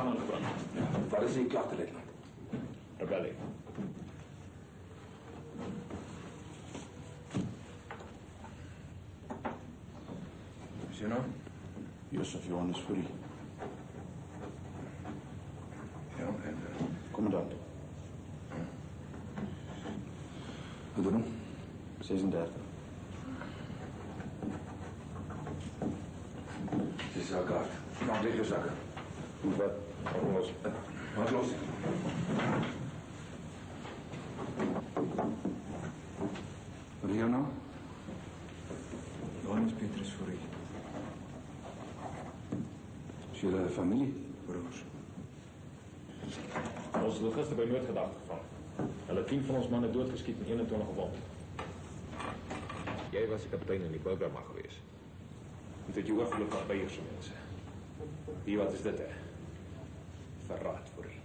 man aangebring. Wat is die klagte, luitenant? Rebellie. Is jy nou? Josef Johannes Fourie. Ja, en... Commandant. Wat doen hom? 36. Dis jou kaart. Maak weg jou zakken. Wat? Los. Maak los. Wat is jou naam? Johannes Petrus Fourie. Is jullie familie? Broers. Ons is gister by noodgedacht geval. Hulle 10 van ons manne doodgeskiet en 21 gewond. Jy was die kaptein in die Burgerma gewees. Hoe het jy oorvloed van Beierse mense? Wie wat is dit, hè? Verraad voor u.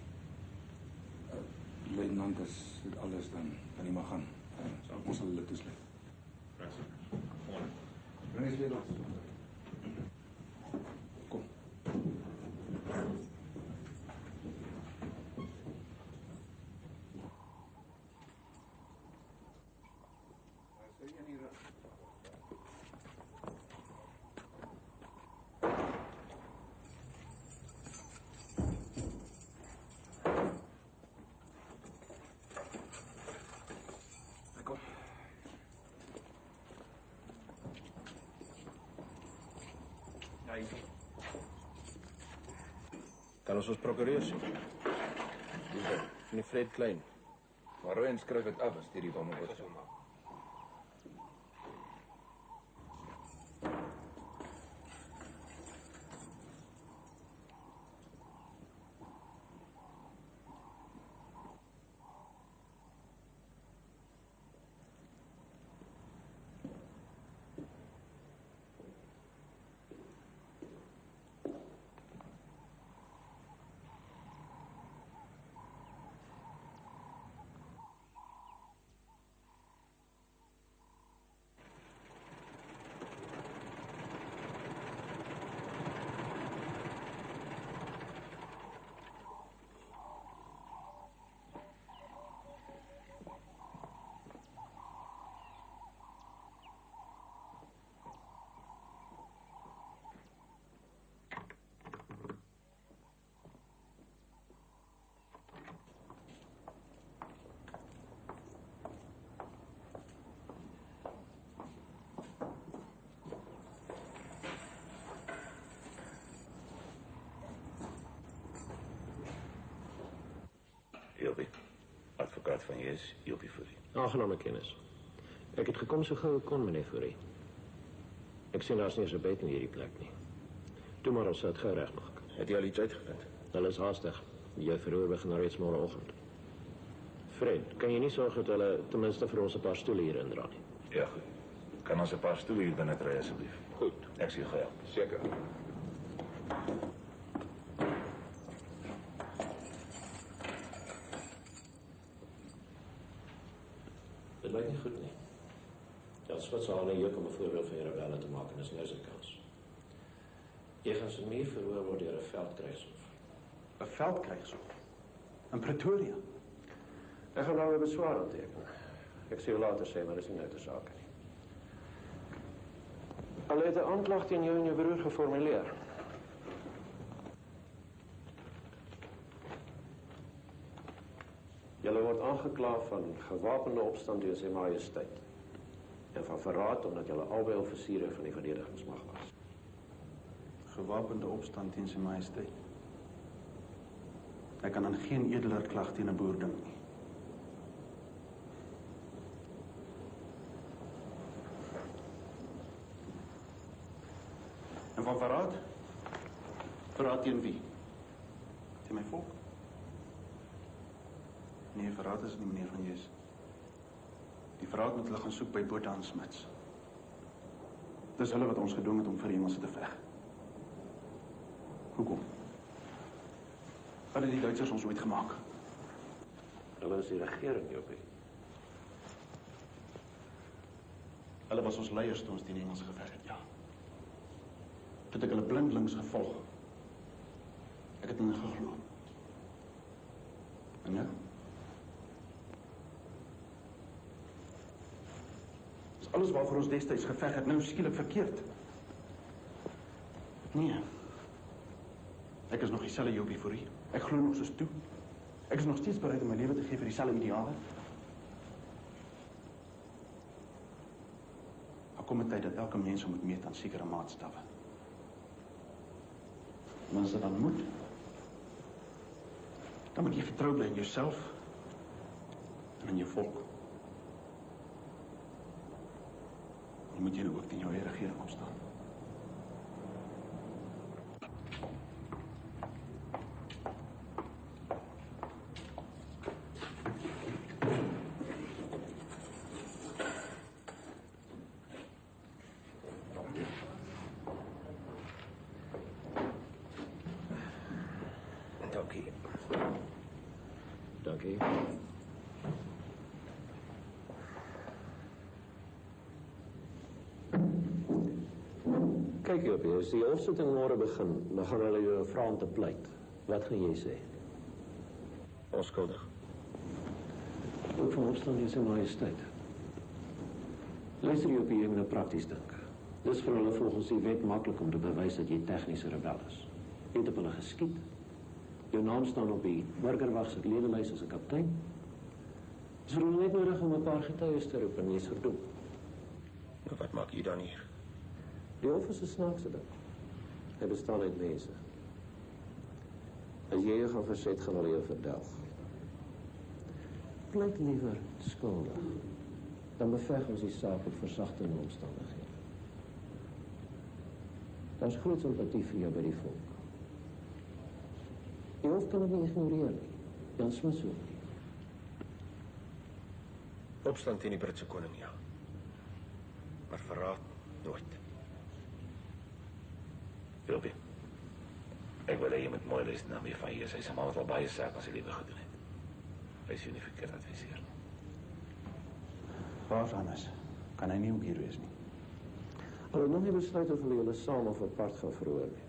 Luitenant, as dit alles dan kan nie maar gaan. Ons sal hulle toesluit. Bring die sleutels. Kom. Kan ons prokureur sien? Meneer Fred Klein. Maar Rowan skryf het af as die van my was. Jopie, advokaat van jy is Jopie Fourie. Aangename kennis. Ek het gekom so gou ek kon, meneer Fourie. Ek sien daar's nie so bed in hierdie plek nie. Toe maar ons het gou regmaak. Het jy al iets uitgevind? Hulle is haastig. Jou verhoor begin reeds môreoggend. Fred, kan jy nie sorg dat hulle ten minste vir ons 'n paar stoele hier indra nie? Ja, goed. Kan ons 'n paar stoele hier binne kry asseblief? Goed. Ek sien jou help. Seker. Dit lyk nie goed nie. Ja, Swits sal nie juk om 'n voorbeeld van jou rebelle te maak en dis nou sy kans. Jy gaan se meer verhoor word deur 'n veldkrygshof. 'n Veldkrygshof? In Pretoria? Ek gaan nou 'n beswaar aanteken. Ek sê later sê, maar dis nie nou te sake nie. Hulle het 'n aanklag teen jou en jou broer geformuleer. Julle word aangekla van gewapende opstand teen sy majesteit en van verraad omdat julle albei offisiere van die verdedigingsmag was. Gewapende opstand teen sy majesteit. Ek kan aan geen edeler klag teen 'n boer dink nie. En van verraad? Verraad teen wie? Teen my volk? Nee, verraad is nie meneer van Jees. Die verraad moet hulle gaan soek by Botha en Smits. Dis hulle wat ons gedwing het om vir die Engelse te veg. Hoekom? Wat het die Duitsers ons ooit gemaak? Hulle is die regering, Jopie. Hulle was ons leiers toe ons teen die Engelse geveg het, ja. Toe het ek hulle blindelings gevolg. Ek het in hulle geglo. En nou? Is alles waarvoor ons destyds geveg het nou skielik verkeerd? Nee. Ek is nog dieselfde Jobie Fourie. Ek glo nog soos toe. Ek is nog steeds bereid om my lewe te gee vir dieselfde ideale. Maar kom 'n tyd dat elke mens moet meet aan sekere maatstawwe. Maar as dit dan moet, dan moet jy vertrou bly in jouself en in jou volk. Dan moet jy nou ook teen jou eie regering opstaan. Dankie. Dankie. Kyk Jopie, as die hofsitting môre begin, dan gaan hulle jou vra om te pleit. Wat gaan jy sê? Onskuldig. Ook van opstand in sy majesteit. Luister Jopie, jy moet nou prakties dink. Dis vir hulle volgens die wet maklik om te bewys dat jy tegniese rebel is. Jy het op hulle geskiet. Jou naam staan op die burgerwag se ledelys as 'n kaptein. Dis vir hulle net nodig om 'n paar getuies te roep en jy's verdoem. Maar wat maak jy dan hier? Die hof is 'n snaakse ding. Hy bestaan uit mense. As jy jou gaan verset, gaan hulle jou verdelg. Pleit liewer skuldig. Dan beveg ons die saak op versagtende omstandighede. Daar's groot simpatie vir jou by die volk. Die hof kan dit nie ignoreer nie. Jan Smith ook nie. Opstand teen die Britse koning, ja. Maar verraad nooit. Wilby, ek wil hê jy moet mooi luister na my van hier. Sy se man het al baie sake as sy liewe gedoen het. Hy is nie verkeerd adviseer. Waar Hannes? Kan hy nie ook hier wees nie? Hulle nog nie besluit of hulle julle saam of apart gaan verhoor nie.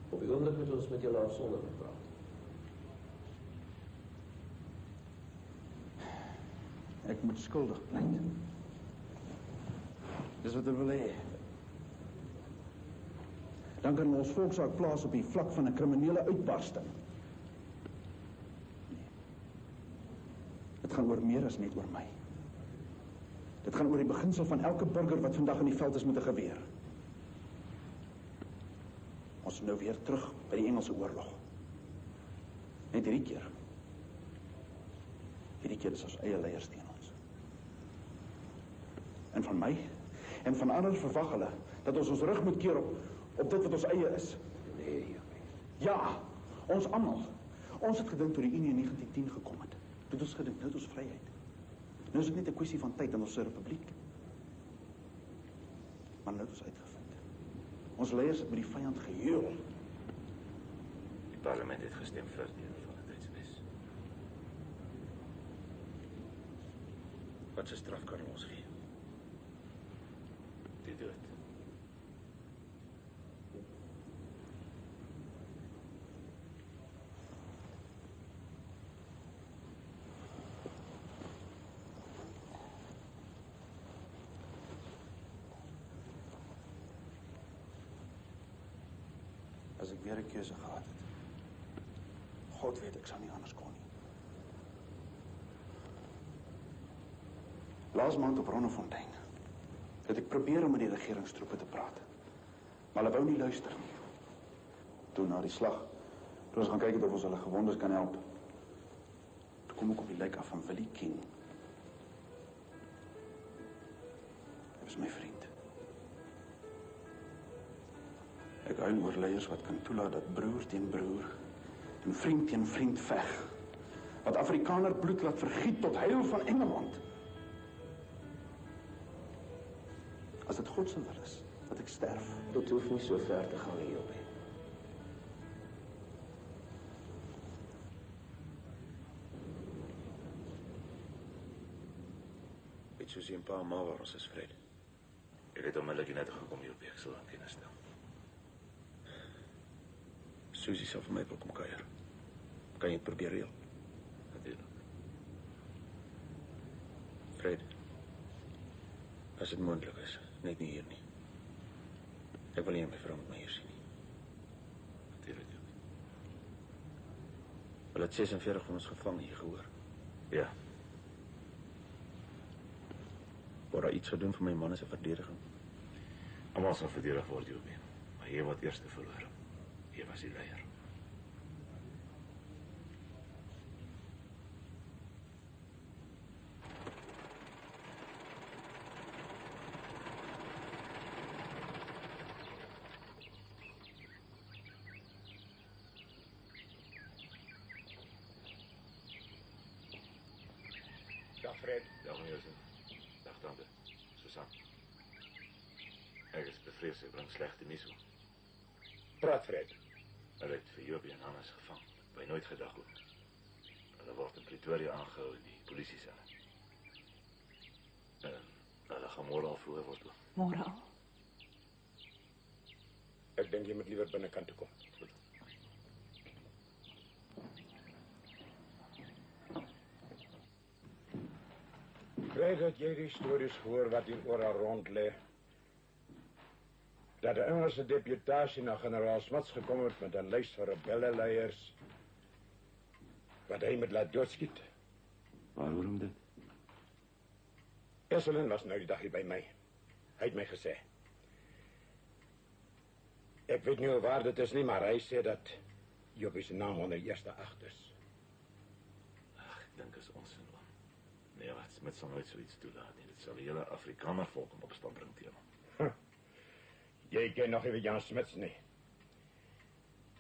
Op die oomblik moet ons met julle afsonderlik praat. Ek moet skuldig pleit. Dis wat hulle wil hê. Dan kan ons volksaak plaas op die vlak van 'n kriminele uitbarsting. Nee. Dit gaan oor meer as net oor my. Dit gaan oor die beginsel van elke burger wat vandag in die veld is met 'n geweer. Ons is nou weer terug by die Engelse oorlog. Net hierdie keer. Hierdie keer is ons eie leiers teen ons. En van my en van ander verwag hulle dat ons rug moet keer op dit wat ons eie is. Nee, Jopie. Ja, ons almal. Ons het gedink toe die Unie in 1910 gekom het. Toe het ons gedink, nou het ons vryheid. Nou is dit net 'n kwessie van tyd in ons republiek. Maar nou het ons uitgevind. Ons leiers het met die vyand geheul. Die parlement het gestem vir die van die tydswes. Wat se straf kan ons gee? Die dood. As ek weer 'n keuse gehad het. God weet ek sou nie anders kon nie. Laas maand op Ronnefontein het ek probeer om met die regeringstroepe te praat. Maar hulle wou nie luister nie. Toe na die slag, toe ons gaan kyk of ons hulle gewondes kan help. Toe kom ek op die lijk af van Willie King. Hy was my vriend. Ek huil oor leiers wat kan toelaat dat broer teen broer en vriend teen vriend veg. Wat Afrikaner bloed laat vergiet tot heil van Engeland. As dit God se wil is, dat ek sterf. Dit hoef nie so ver te gaan, Jopie. Weet soos jy 'n paar maal waar ons is vrede. Ek het onmiddellik net gekom hier op ek sal aan kennis stel. Susie sal vir my wil kom kuier. Kan jy dit probeer reël? Natuurlijk. Fred, as dit moontlik is, net nie hier nie. Ek wil nie my vrou met my hier sien nie. Natuurlijk. Hulle het 46 van ons gevang hier gehoor. Ja, Word daar iets gedoen vir my man se verdediging? allemaal sal verdedig word, Jobie. Maar jy wat eerste verloor. Jy was die leier. Dag Fred. Dag meneer Jozef. Dag tante. Susan. Ek is bevrees, ek bring slegte nuus op. Praat Fred. Hulle het vir Jobie en Hannes gevang. By nooit gedag ook. Hulle word in Pretoria aangehou in die polisiesel. En hulle gaan môre al vroeg word. Môre al? Ek dink jy moet liewer binnekant toe kom. Goed. Fred, het jy die stories gehoor wat hier oral rond lê? Dat 'n Engelse deputasie na generaal Smuts gekom het met 'n lys van rebelleleiers wat hy met laat doodskiet. Waarom dit? Esselin was nou die dag hier by my. Hy het my gesê. Ek weet nie waar dit is nie, maar hy sê dat Jobie se naam onder eerste 8 is. Ag, ek dink is onsin. Nee, wat Smit sal nooit zoiets toelaat nie. Dit sal die hele Afrikaner volk in opstand bring teen hom. Jy ken nog nie Jan Smuts nie.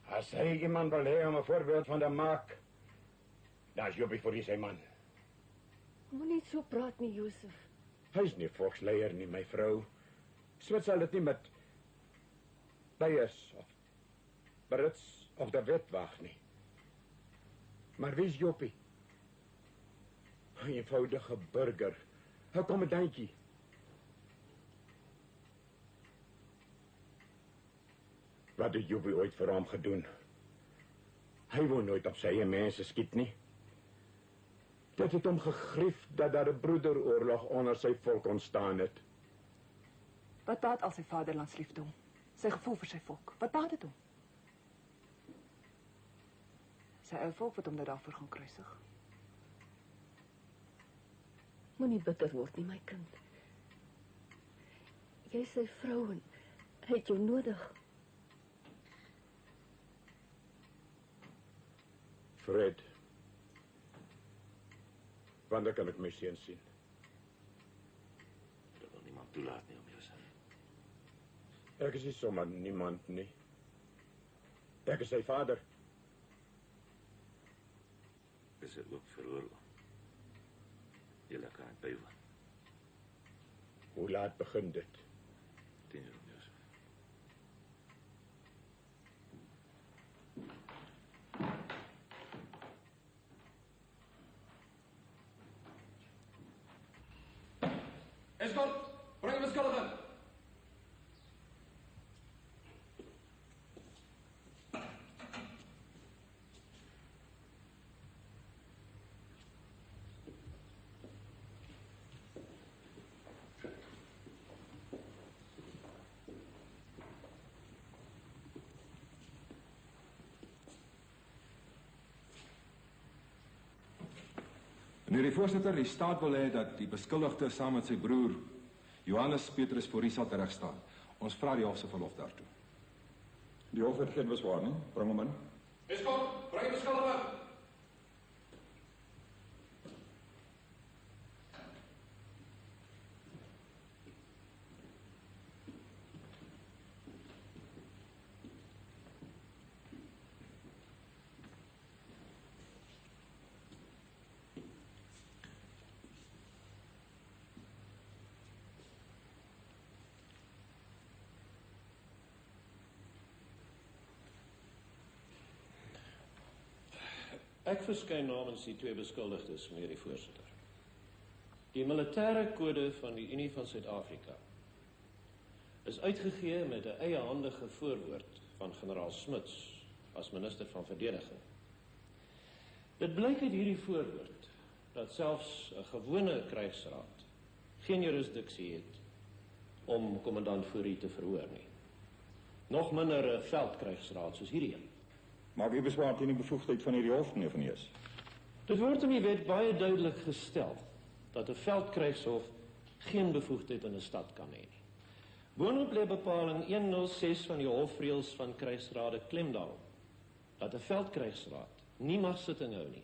As hy iemand wil hê om 'n voorbeeld van te maak, dan is Jobie vir die sy man. Moenie so praat nie, Josef. Hy's nie volksleier nie, my vrou. Smuts sal dit nie met bias of Brits of de wet wag nie. Maar wie is Jobie? 'n eenvoudige burger, 'n kommandantjie. Wat het Jobie ooit vir hom gedoen? Hy wou nooit op sy eie mense skiet nie. Dit het hom gegrief dat daar 'n broederoorlog onder sy volk ontstaan het. Wat baat al sy vaderlandsliefde hom? Sy gevoel vir sy volk. Wat baat dit hom? Sy eie volk wat hom nou daarvoor gaan kruisig. Moenie bitter word nie, my kind. Jy is sy vrou en hy het jou nodig. Fred, wanneer kan ek my seun sien? Dit wil niemand toelaat nie om jou sin. Ek is nie sommer niemand nie. Ek is sy vader. Is dit ook veroorloof? Julle kan het bywoon. Hoe laat begin dit? 10 uur, Josef. Escort, bring the skeleton. Meneer die voorsitter, die staat wil hê dat die beskuldigde saam met sy broer Johannes Petrus Fourie sal teregstaan. Ons vra die hof se verlof daartoe. Die hof het geen beswaar nie. Bring hom in. Escort, bring the skeleton. Ek verskyn namens die twee beskuldigdes, meneer die voorsitter. Die militêre kode van die Unie van Suid-Afrika is uitgegee met 'n eiehandige voorwoord van generaal Smuts as minister van verdediging. Dit blyk uit hierdie voorwoord dat selfs 'n gewone krygsraad geen jurisdiksie het om kommandant Fourie te verhoor nie. Nog minder 'n veldkrygsraad soos hierdie een. Maar wie beswaar teen die bevoegdheid van hierdie hof, meneer Van Hees? Dit word in die wet baie duidelik gestel dat 'n veldkrygshof geen bevoegdheid in 'n stad kan hê nie. Boonop lê bepaling 106 van die hofreëls van krygsrade klem daarop dat 'n veldkrygsraad nie mag sitting hou nie,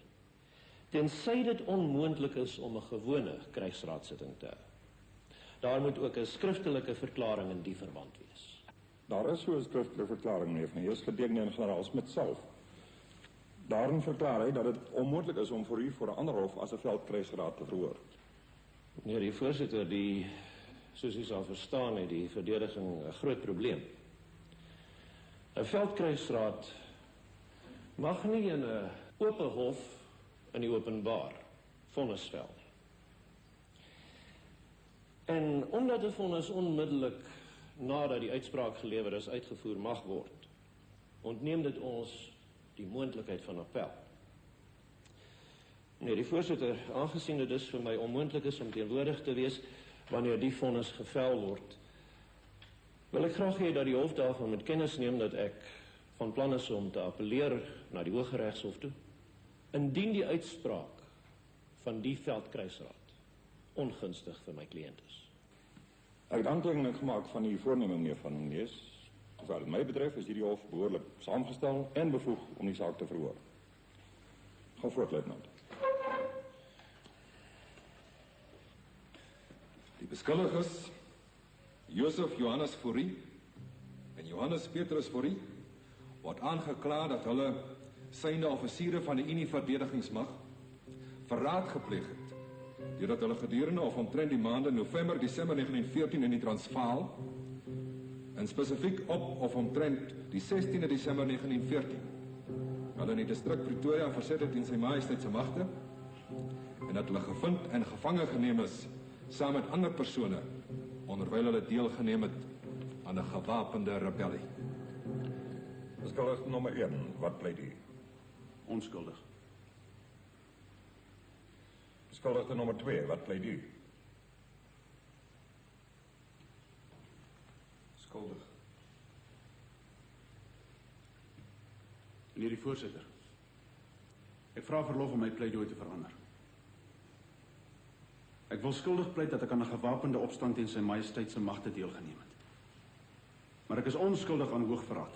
tensy dit onmoontlik is om 'n gewone krygsraadsitting te hou. Daar moet ook 'n skriftelike verklaring in die verband wees. Daar is so 'n skriftelike verklaring, meneer Van Hees, geteken deur generaal Smit self. Daarin verklaar hy dat dit onmoontlik is om vir u voor 'n ander hof as 'n veldkrygsraad te verhoor. Meneer die voorsitter, soos u sal verstaan, het die verdediging 'n groot probleem. 'n Veldkrygsraad mag nie in 'n oop hof in die openbaar vonnis vel nie. En omdat 'n vonnis onmiddellik nadat die uitspraak gelewer is uitgevoer mag word, ontneem dit ons die moontlikheid van appel. Meneer die voorsitter, aangesien dit dus vir my onmoontlik is om teenwoordig te wees wanneer die vonnis gevel word, wil ek graag hê dat die hof daarvan met kennis neem dat ek van plan is om te appeleer na die Hooggeregshof toe, indien die uitspraak van die veldkrygsraad ongunstig vir my kliënt is. Ek het aantekening gemaak van die voorneme, meneer Van Hees. Wat my betref is hierdie hof behoorlik saamgestel en bevoeg om die saak te verhoor. Gaan voort, luitenant. Die beskuldigdes, Josef Johannes Fourie en Johannes Petrus Fourie, word aangekla dat hulle synde offisiere van die Unie Verdedigingsmag verraad gepleeg het, deurdat hulle gedurende of omtrent die maande November, Desember 1914 in die Transvaal, en spesifiek op of omtrent die 16de Desember 1914, hulle in die distrik Pretoria verset het teen sy majesteit se magte, en dat hulle gevind en gevange geneem is saam met ander persone, onderwyl hulle deelgeneem het aan 'n gewapende rebellie. Beskuldigde nommer 1, wat pleit u? Onskuldig. Beskuldigde nommer 2, wat pleit u? Skuldig. Meneer die voorsitter, ek vra verlof om my pleidooi te verander. Ek wil skuldig pleit dat ek aan 'n gewapende opstand teen sy majesteit se magte deelgeneem het. Maar ek is onskuldig aan hoogverraad.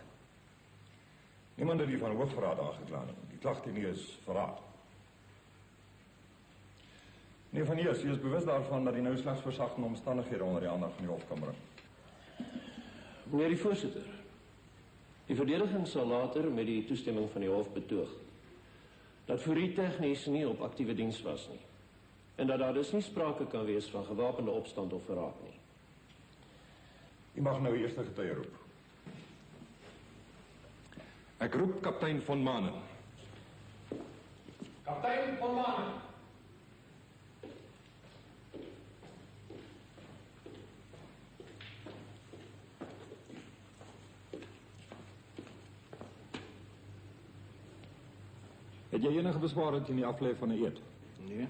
Niemand het u van hoogverraad aangekla nie. Die klag teen u is verraad. Meneer Van Hees, u is bewus daarvan dat u nou slegs versagtende omstandighede onder die aandag van die hof kan bring. Meneer die voorsitter, die verdediging sal later met die toestemming van die hof betoog dat Fourie tegnies nie op aktiewe diens was nie en dat daar dus nie sprake kan wees van gewapende opstand of verraad nie. U mag nou eerste getuie roep. Ek roep kaptein von Manen. Kaptein von Manen. Het jy enige besware teen die aflê van 'n eed? Nee.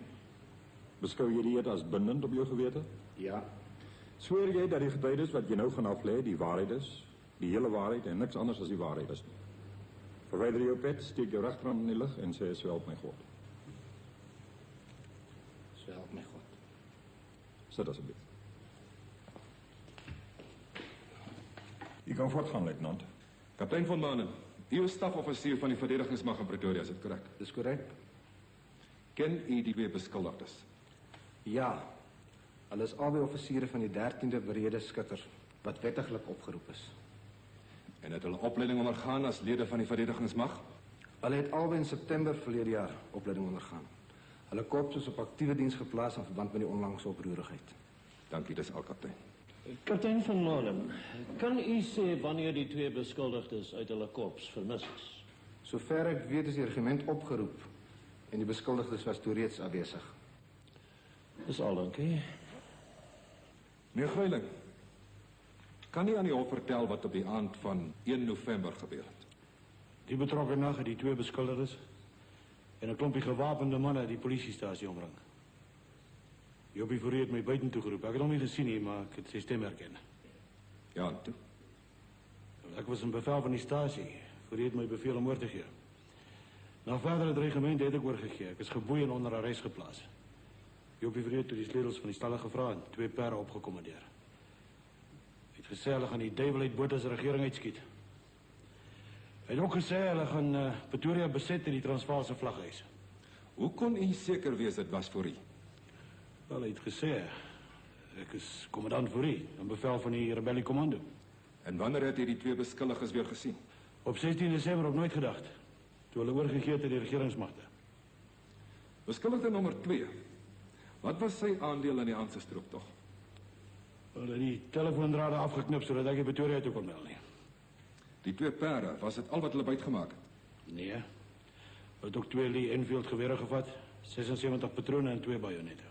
Beskou jy die eed as bindend op jou gewete? Ja. Sweer jy dat die getuies wat jy nou gaan aflê die waarheid is, die hele waarheid en niks anders as die waarheid is nie? Verwyder jou pet, steek jou regterhand in die lug en sê so help my God. So help my God. Sit asseblief. U kan voortgaan, luitenant. Kaptein von Manen, u is stafoffisier van die verdedigingsmag in Pretoria, is dit korrek? Dis korrek? Ken u die twee beskuldigdes? Ja. Hulle is albei offisiere van die 13de Brede Skutter wat wettiglik opgeroep is. En het hulle opleiding ondergaan as lede van die verdedigingsmag? Hulle het albei in September verlede jaar opleiding ondergaan. Hulle korps is op aktiewe diens geplaas in verband met die onlangse oproerigheid. Dankie, dis al kaptein. Kaptein van Manen, kan u sê wanneer die twee beskuldigdes uit hulle korps vermis is? Sover ek weet is die regiment opgeroep en die beskuldigdes was toe reeds afwesig. Dis al, dankie. Meneer Gruyling, kan u aan die hof vertel wat op die aand van 1 November gebeur het? Die betrokke nag het die 2 beskuldigdes en 'n klompie gewapende manne die polisiestasie omring. Jobie Fourie het my buitentoe geroep. Ek het hom nie gesien nie, maar ek het sy stem herken. Ja, en toe? Ek was in bevel van die stasie. Fourie het my beveel om oor te gee. Na verdere dreigemente het ek oorgegee. Ek is geboei en onder arrest geplaas. Jobie Fourie het toe die sleutels van die stalle gevra en 2 perde opgekommandeer. Hy het gesê hulle gaan die duiwel uit Botha se regering uitskiet. Hy het ook gesê hulle gaan Pretoria beset in die Transvaalse vlaghuis. Hoe kon u seker wees dit was Fourie? Wel, hy het gesê, ek is kommandant Fourie, in bevel van die rebelliekommando. En wanneer het hy die 2 beskuldiges weer gesien? Op 16 Desember op nooit gedacht, toe hulle oorgegee het aan die regeringsmagte. Beskuldigde nommer 2. Wat was sy aandeel in die Hanse strooptog? Hulle het die telefoondrade afgeknip sodat ek die Pretoria toe kon meld nie. Die 2 perde, was dit al wat hulle buitgemaak het? Nee. Hulle het ook 2 Lee Enfield gewere gevat, 76 patrone en 2 bajonette.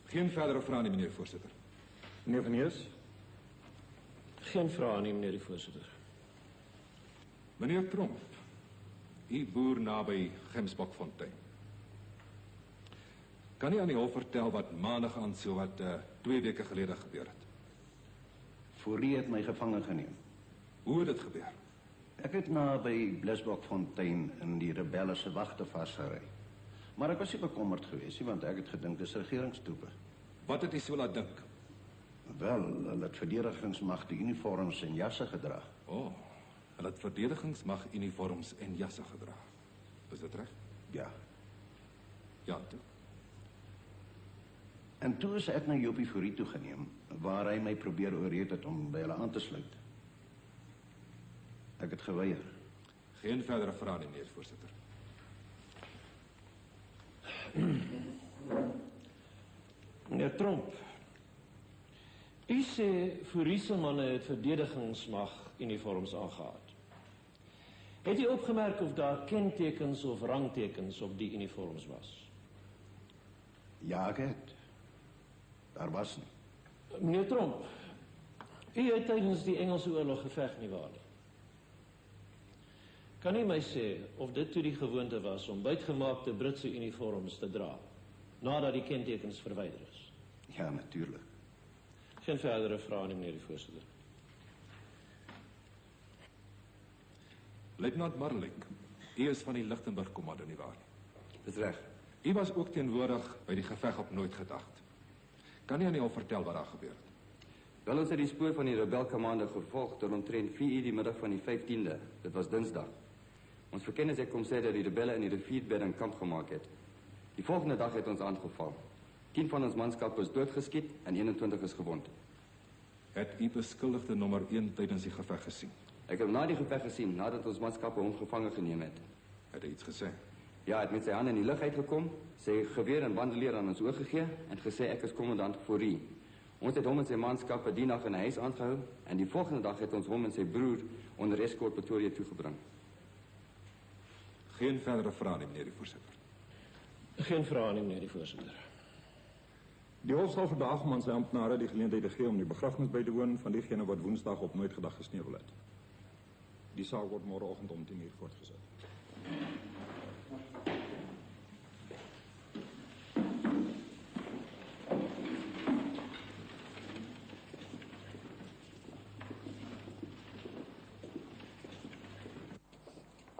Geen verdere vrae nie, meneer voorsitter. Meneer Van Hees? Geen vrae nie, meneer die voorsitter. Meneer Tromp, u boer naby Gemsbokfontein. Kan u aan die hof vertel wat maandag aan so wat 2 weke gelede gebeur het? Fourie het my gevange geneem. Hoe het dit gebeur? Ek het naby Blisbokfontein in die rebelle se wagte vasgery. Maar ek was nie bekommerd geweest nie, want ek het gedink dis regeringstroepe. Wat het u so laat dink? Wel, hulle het verdedigingsmag die uniforms en jasse gedra. Hulle het verdedigingsmag uniforms en jasse gedra. Is dit reg? Ja. Ja, toe. En toe is ek na Jobie Fourie toegeneem, waar hy my probeer oorreed het om by hulle aan te sluit. Ek het geweier. Geen verdere vrae nie, meneer voorsitter. Meneer Tromp, u sê Fourie se manne het verdedigingsmag uniforms aangetree. Het u opgemerk of daar kentekens of rangtekens op die uniforms was? Ja, ek het. Daar was nie. Meneer Tromp, u het tydens die Engelse oorlog geveg nie waar nie. Kan u my sê of dit toe die gewoonte was om buitgemaakte Britse uniforms te dra, nadat die kentekens verwyder is? Ja, natuurlijk. Geen verdere vrae nie, meneer die voorsitter. Luitenant Marlik, u is van die Lichtenburg Kommando nie waar nie? Dis reg. U was ook teenwoordig by die geveg op Nooit Gedacht. Kan u aan die hof vertel wat daar gebeur het? Wel, ons het die spoor van die rebelkommando gevolg tot omtrent 4 uur die middag van die 15de. Dit was Dinsdag. Ons verkennis het kom sê dat die rebelle in die rivierbedding kamp gemaak het. Die volgende dag het ons aangeval. 10 van ons manskap is doodgeskiet en 21 is gewond. Het u beskuldigde nommer 1 tydens die geveg gesien? Ek het na die geveg gesien, nadat ons manskappe hom gevange geneem het. Het hy iets gesê? Ja, hy het met sy hande in die lug uitgekom, sy geweer en bandelier aan ons oorgegee en gesê ek is kommandant Fourie. Ons het hom en sy manskappe die nag in 'n huis aangehou en die volgende dag het ons hom en sy broer onder eskort Pretoria toegebring. Geen verdere vrae nie, meneer die voorsitter. Geen vrae nie, meneer die voorsitter. Die hof sal vandag om aan sy amptenare die geleentheid te gee om die begrafnis by te woon van diegene wat Woensdag op Nooit Gedacht gesneuvel het. Die saak word môreoggend om 10 uur voortgesit.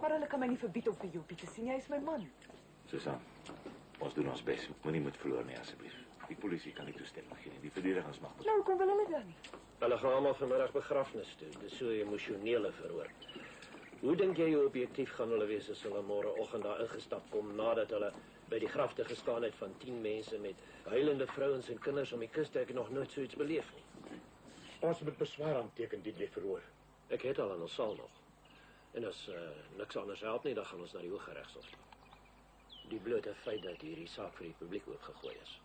Maar hulle kan my nie verbied om vir Jopie te sien. Jy is my man. Susan, ons doen ons bes. Moenie moet verloor nie, asseblief. Die polisie kan nie toestemming gee nie. Die verdedigingsmag moet. Nou, kom wil hulle dan nie? Hulle gaan almal vanmiddag begrafnis toe. Dis so 'n emosionele verhoor. Hoe dink jy hoe objektief gaan hulle wees as hulle môreoggend daar ingestap kom nadat hulle by die grafte gestaan het van 10 mense met huilende vrouens en kinders om die kuste? Ek het nog nooit so iets beleef nie. Ons moet beswaar aanteken die verhoor. Ek het al in ons saal nog. En as niks anders help nie, dan gaan ons na die Hooggeregshof. Die blote feit dat hierdie saak vir die publiek oopgegooi is.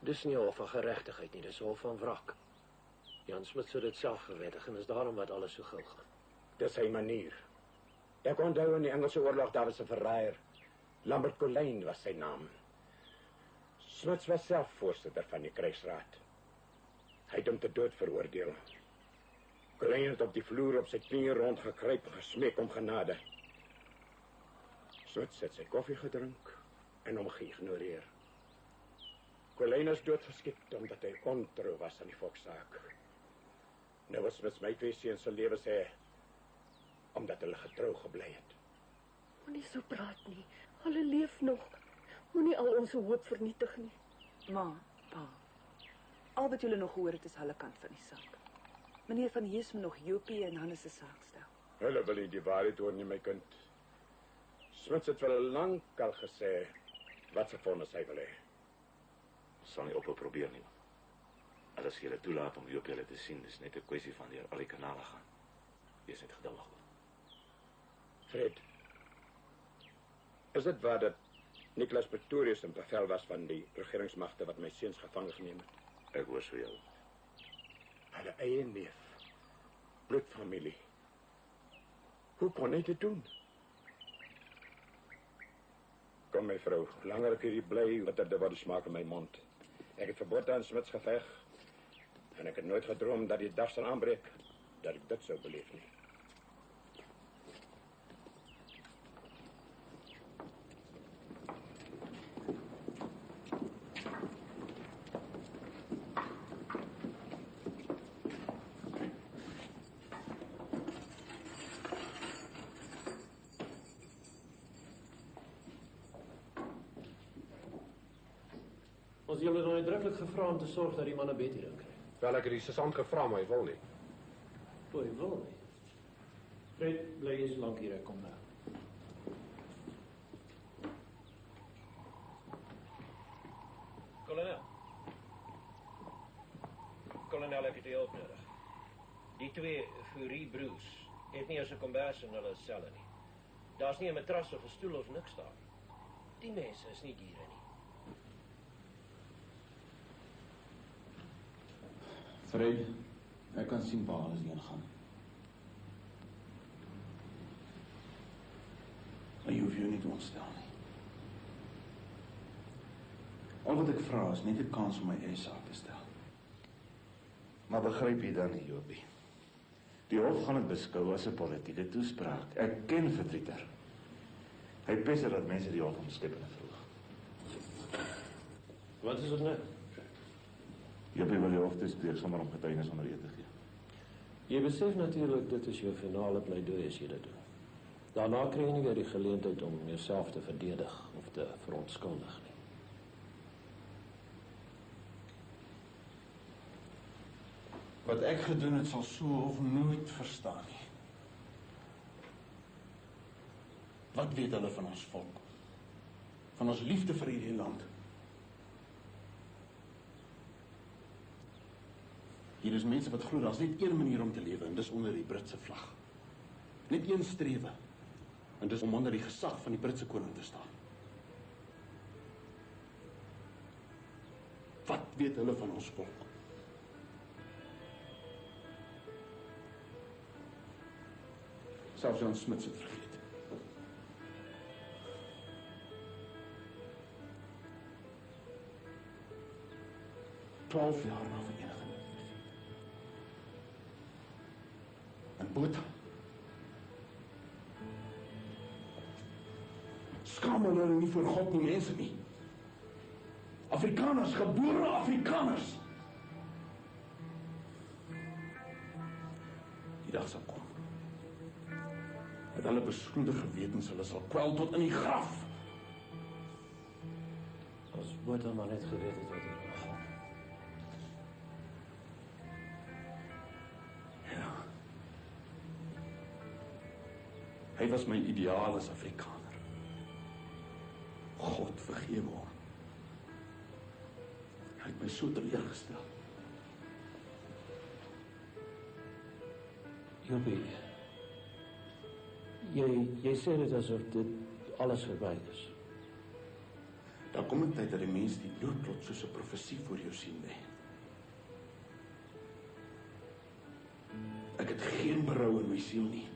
Dis nie 'n hof van geregtigheid nie, dis 'n hof van wrak. Jan Smit sou dit self gewettig en is daarom wat alles so gou gaan. Dis sy manier. Ek onthou in die Engelse oorlog, daar was 'n verraaier. Lambert Colleen was sy naam. Smits was self voorsitter van die kruisraad. Hy het hom te dood veroordeel. Colleen het op die vloer op sy knieë rondgekruip en gesmeek om genade. Smits het sy koffie gedrink en hom geïgnoreer. Colleen is doodgeskiet omdat hy ontrou was aan die volkssaak. Nou was Smits my 2 seuns se lewe sê, omdat hulle getrou gebly het. Moenie so praat nie. Hulle leef nog. Moenie al ons hoop vernietig nie. Ma, pa. Al wat julle nog gehoor het is hulle kant van die saak. Meneer van Hees moet nog Jopie en Hannes se saak stel. Hulle wil nie die waarheid hoor nie, my kind. Smits het wel lankal gesê wat se vonnis hy wil hê. Sal nie ophou probeer nie. As jy hulle toelaat om Jopie hulle te sien, dis net 'n kwessie van deur al die kanale gaan. Wees net geduldig. Fred, is dit waar dat Nicholas Pretorius in bevel was van die regeringsmagte wat my seuns gevange geneem het? Ek hoor so jou. Hulle eie neef, bloedfamilie. Hoe kon hy dit doen? Kom my vrou, langer ek hier bly, wat er word smaak in my mond. Ek het verbod aan Smits geveg, en ek het nooit gedroom dat die dag sal aanbreek, dat ek dit sou beleef nie. Ons het julle nou uitdruklik gevra om te sorg dat die man 'n bed hier kry. Wel, ek het die sergeant gevra, maar hy wil nie. Toe, hy wil nie. Fred, bly jy so lank hier, ek kom nou. Kolonel, ek het u hulp nodig. Die 2 Fourie-broers het nie eens 'n kombers in hulle selle nie. Daar's nie 'n matras of 'n stoel of niks daar. Die mense is nie diere nie. Fred, ek kan sien waar alles heen gaan. Maar jy hoef jou nie te ontstel nie. Al wat ek vra is net 'n kans om my eie saak te stel. Maar begryp jy dan nie, Jopie? Die hof gaan dit beskou as 'n politieke toespraak. Ek ken Verdrieter. Hy pes dat mense die hof omskep en vroeg. Wat is dit nou? Jopie wil die hof toespreek sonder om getuienis onder eed te gee. Jy besef natuurlik dit is jou finale pleidooi as jy dit doen. Daarna kry jy nie weer die geleentheid om jouself te verdedig of te verontskuldig nie. Wat ek gedoen het sal so of nooit verstaan nie. Wat weet hulle van ons volk? Van ons liefde vir hierdie land? Hier is mense wat glo daar's net een manier om te lewe en dis onder die Britse vlag. Net een strewe. En dis om onder die gesag van die Britse koning te staan. Wat weet hulle van ons volk? Selfs Jan Smits het vergeet. Twaalf jaar na vereniging. En Botha. Skaam hulle nie voor God nie, mense nie. Afrikaners, gebore Afrikaners. Die dag sal kom. Dat hulle beskoelde gewetens hulle sal kwel tot in die graf. Ons moet dan maar net geweet het wat hier gaan. Ja. Hy was my ideaal as Afrikaner. God vergewe hom. Hy het my so teleurgestel. Jopie, jy sê dit asof dit alles verby is. Daar kom 'n tyd dat die mens die noodlot soos 'n profesie voor jou sien lê. Ek het geen berou in my siel nie.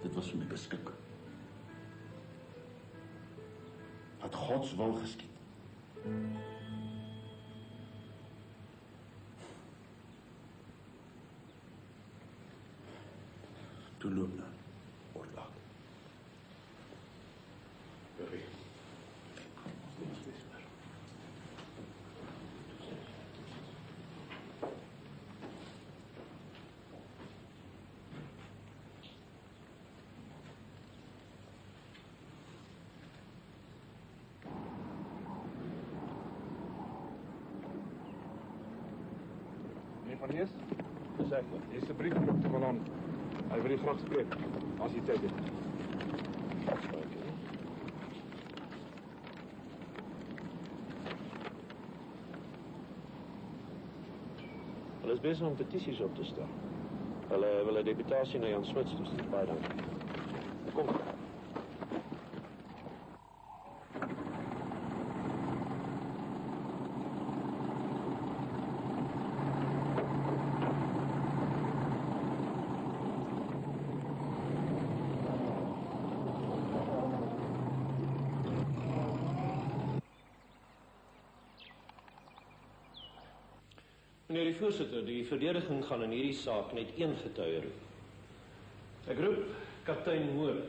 Dit was vir my beskik. Het Gods wil geskied. Toe loop nou. Word laat. Burgie. Meneer Van Hees? Zeg, hier is de brief van dokter Malone. Hij wil u graag spreken, als hij tijd heeft. Hulle is besig om petisies op te stel. Hulle wil 'n deputasie na Jan Smuts toe stuur. Baie dankie. Kom. Meneer die voorsitter, die verdediging gaan in hierdie saak net een getuie roep. Ek roep kaptein Moore.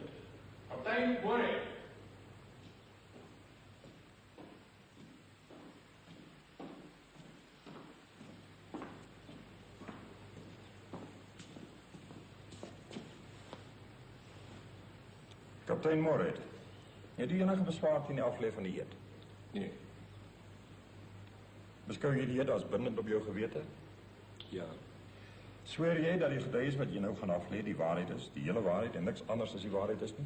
Kaptein Moore. Kaptein Moore, het u enige beswaar teen die aflê van die eed? Nee. Beskou jy die eed as bindend op jou gewete? Ja. Sweer jy dat die getuies wat jy nou gaan aflê die waarheid is, die hele waarheid en niks anders as die waarheid is nie?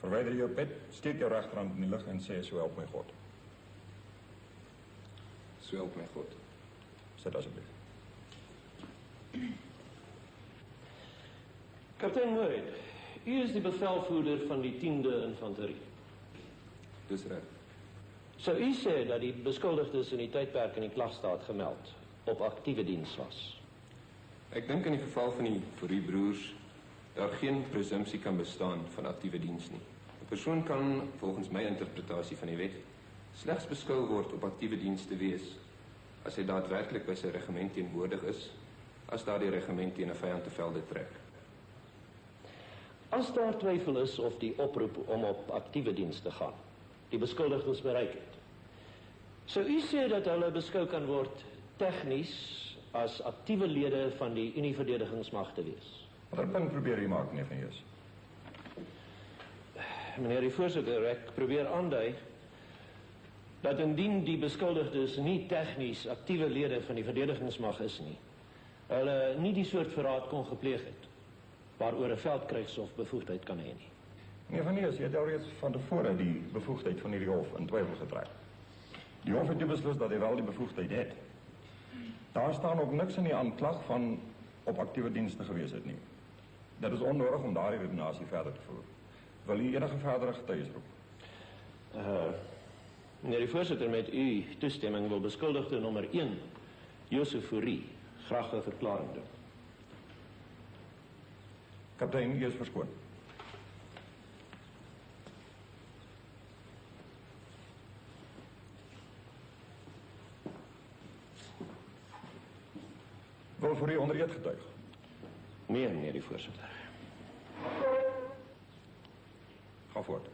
Verwyder jou pet, steek jou regterhand in die lug en sê so help my God. So help my God. Sit asseblief. Kaptein Moore, u is die bevelvoerder van die 10de infanterie. Dis reg. Sou u sê dat die beskuldigdes in die tydperk in die klagstaat gemeld op aktiewe diens was? Ek dink in die geval van die Fourie broers daar geen presumpsie kan bestaan van aktiewe diens nie. 'n Persoon kan volgens my interpretasie van die wet slegs beskou word op aktiewe diens te wees as hy daadwerklik by sy regiment teenwoordig is, as daardie regiment teen 'n vyand te velde trek. As daar twyfel is of die oproep om op aktiewe diens te gaan die beskuldigdes bereik het, sou u sê dat hulle beskou kan word tegnies as aktiewe lede van die Unie-verdedigingsmag te wees? Watter punt probeer u maak, meneer Van Hees? Meneer die voorsitter, ek probeer aandui dat indien die beskuldigdes nie tegnies aktiewe lede van die verdedigingsmag is nie, hulle nie die soort verraad kon gepleeg het waaroor 'n veldkrygshof bevoegdheid kan hê nie. Meneer Van Hees, jy het alreeds van tevore die bevoegdheid van hierdie hof in twyfel getrek. Die hof het toe beslis dat hy wel die bevoegdheid het. Daar staan ook niks in die aanklag van op aktiewe dienste gewees het nie. Dit is onnodig om daardie redenasie verder te voer. Wil u enige verdere getuies roep? Meneer die voorsitter, met u toestemming wil beskuldigde nommer 1, Josef Fourie, graag 'n verklaring doen. Kaptein, u is verskoon. Wil voor u onder eed getuig? Nee, meneer die voorsitter. Ga voort.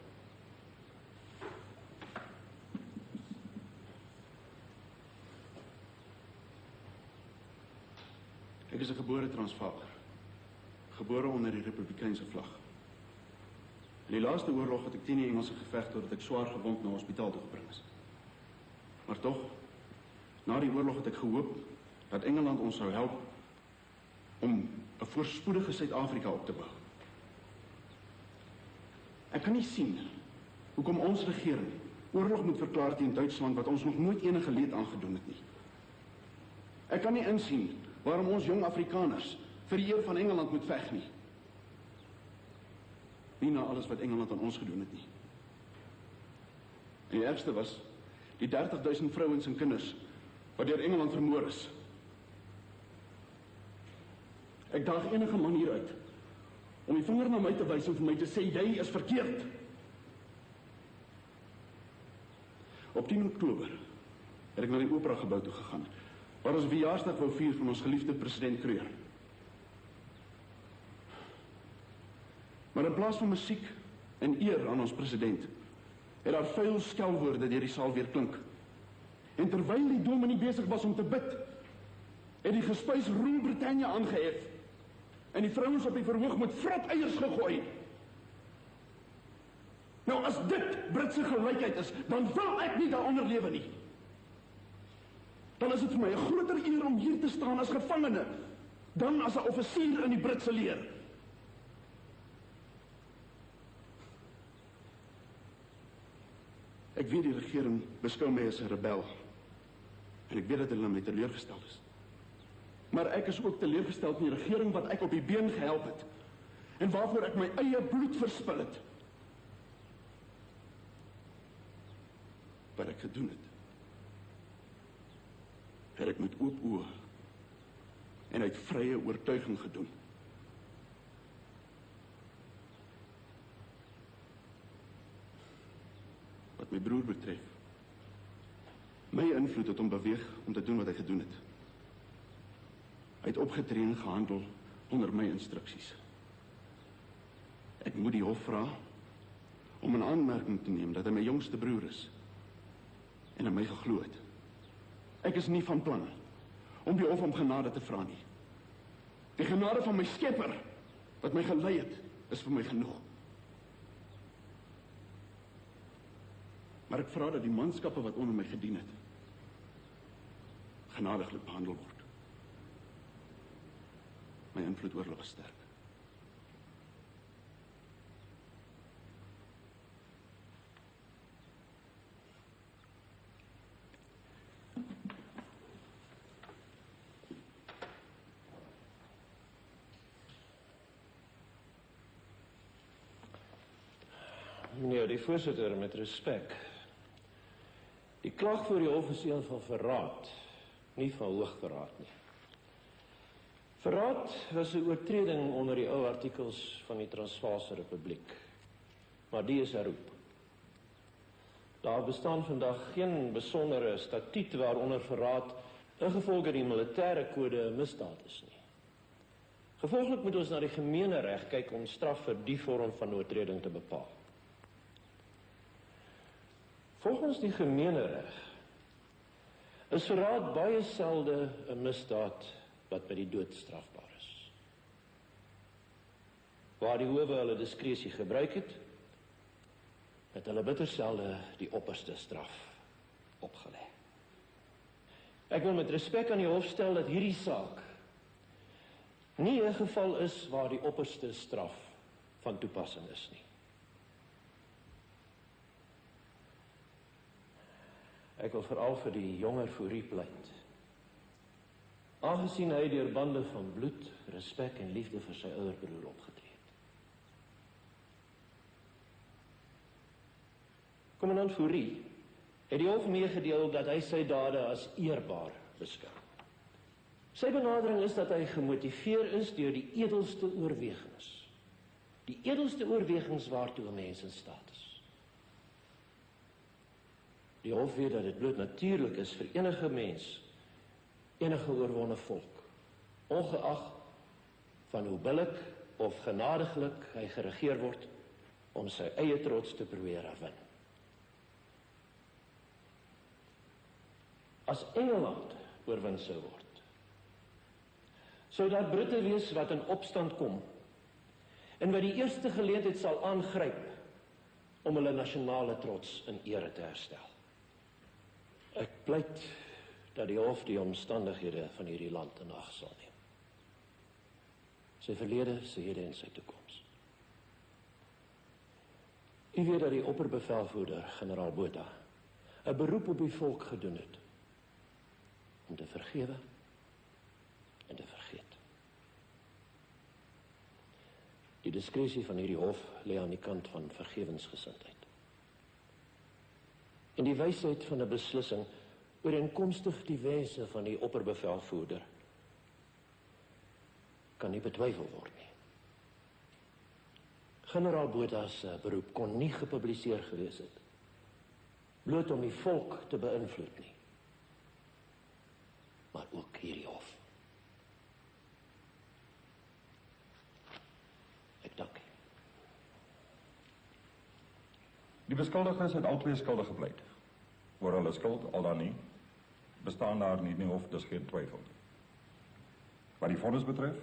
Ek is 'n gebore Transvaaler. Gebore onder die Republikeinse vlag. In die laaste oorlog het ek teen die Engelse geveg totdat ek swaar gewond na hospitaal toe gebring is. Maar tog, na die oorlog het ek gehoop dat Engeland ons sou help om 'n voorspoedige Suid-Afrika op te bou. Ek kan nie sien hoekom ons regering oorlog moet verklaar teen Duitsland wat ons nog nooit enige leed aangedoen het nie. Ek kan nie insien waarom ons jong Afrikaners vir die eer van Engeland moet veg nie. Nie na alles wat Engeland aan ons gedoen het nie. En die ergste was die 30.000 vrouens en kinders wat deur Engeland vermoor is. Ek daag enige man hier uit om die vinger na my te wys en vir my te sê jy is verkeerd. Op 10 Oktober het ek na die Opera gebou toe gegaan, waar ons verjaarsdag wou vier van ons geliefde president Kruger. Maar in plaas van musiek en eer aan ons president, het daar vuil skelwoorde deur die saal weer klink. En terwyl die dominee besig was om te bid, het die gespuis Roem Britannia aangehef en die vrouens op die verhoog met vrot eiers gegooi. Nou, as dit Britse gelykheid is, dan wil ek nie daaronder lewe nie. Dan is dit vir my 'n groter eer om hier te staan as gevangene, dan as 'n offisier in die Britse leer. Ek weet die regering beskou my as 'n rebel, en ek weet dat hulle my teleurgestel is. Maar ek is ook teleurgesteld in die regering wat ek op die been gehelp het, en waarvoor ek my eie bloed verspil het. Wat ek gedoen het ek met oop oë en uit vrye oortuiging gedoen. Wat my broer betref, my invloed het hom beweeg om te doen wat hy gedoen het. Hy het opgetree en gehandel onder my instruksies. Ek moet die hof vra om in aanmerking te neem dat hy my jongste broer is en in my geglo het. Ek is nie van plan om die hof om genade te vra nie. Die genade van my Skepper wat my gelei het, is vir my genoeg. Maar ek vra dat die manskappe wat onder my gedien het, genadiglik behandel word. My invloed oor hulle was sterk. Meneer die voorsitter, met respek. Die klag voor die hof is een van verraad, nie van hoogverraad nie. Verraad was 'n oortreding onder die ou artikels van die Transvaalse Republiek, maar die is herroep. Daar bestaan vandag geen besondere statuut waaronder verraad ingevolge die militêre kode 'n misdaad is nie. Gevolglik moet ons na die gemeenereg kyk om straf vir die vorm van oortreding te bepaal. Volgens die gemeenereg is verraad baie selde 'n misdaad wat met die dood strafbaar is. Waar die howe hulle diskresie gebruik het hulle bitter selde die opperste straf opgelê. Ek wil met respek aan die hof stel dat hierdie saak nie 'n geval is waar die opperste straf van toepassing is nie. Ek wil veral vir die jonger Fourie pleit. Aangesien hy deur bande van bloed, respek en liefde vir sy ouer broer opgetree het. Kommandant Fourie het die hof meegedeel dat hy sy dade as eerbaar beskou. Sy benadering is dat hy gemotiveer is deur die edelste oorwegings. Die edelste oorwegings waartoe 'n mens in staat is. Die hof weet dat dit bloot natuurlik is vir enige mens, enige oorwonne volk, ongeag van hoe billik of genadiglik hy geregeer word, om sy eie trots te probeer herwin. As Engeland oorwin sou word, sou daar Britte wees wat in opstand kom, en wat die eerste geleentheid sal aangryp om hulle nasionale trots in ere te herstel. Ek pleit dat die hof die omstandighede van hierdie land in ag sal neem. Sy verlede, sy hede en sy toekoms. U weet dat die opperbevelvoerder, generaal Botha, 'n beroep op die volk gedoen het om te vergewe en te vergeet. Die diskresie van hierdie hof lê aan die kant van vergewensgesindheid. En die wysheid van 'n beslissing ooreenkomstig die wense van die opperbevelvoerder kan nie betwyfel word nie. Generaal Botha se beroep kon nie gepubliseer gewees het, bloot om die volk te beïnvloed nie, maar ook hierdie hof. Ek dank u. Die beskuldigdes het al twee skuldig gepleit. Oor hulle skuld, al dan nie, bestaan daar nie in die hof, dus geen twyfel. Wat die vonnis betref,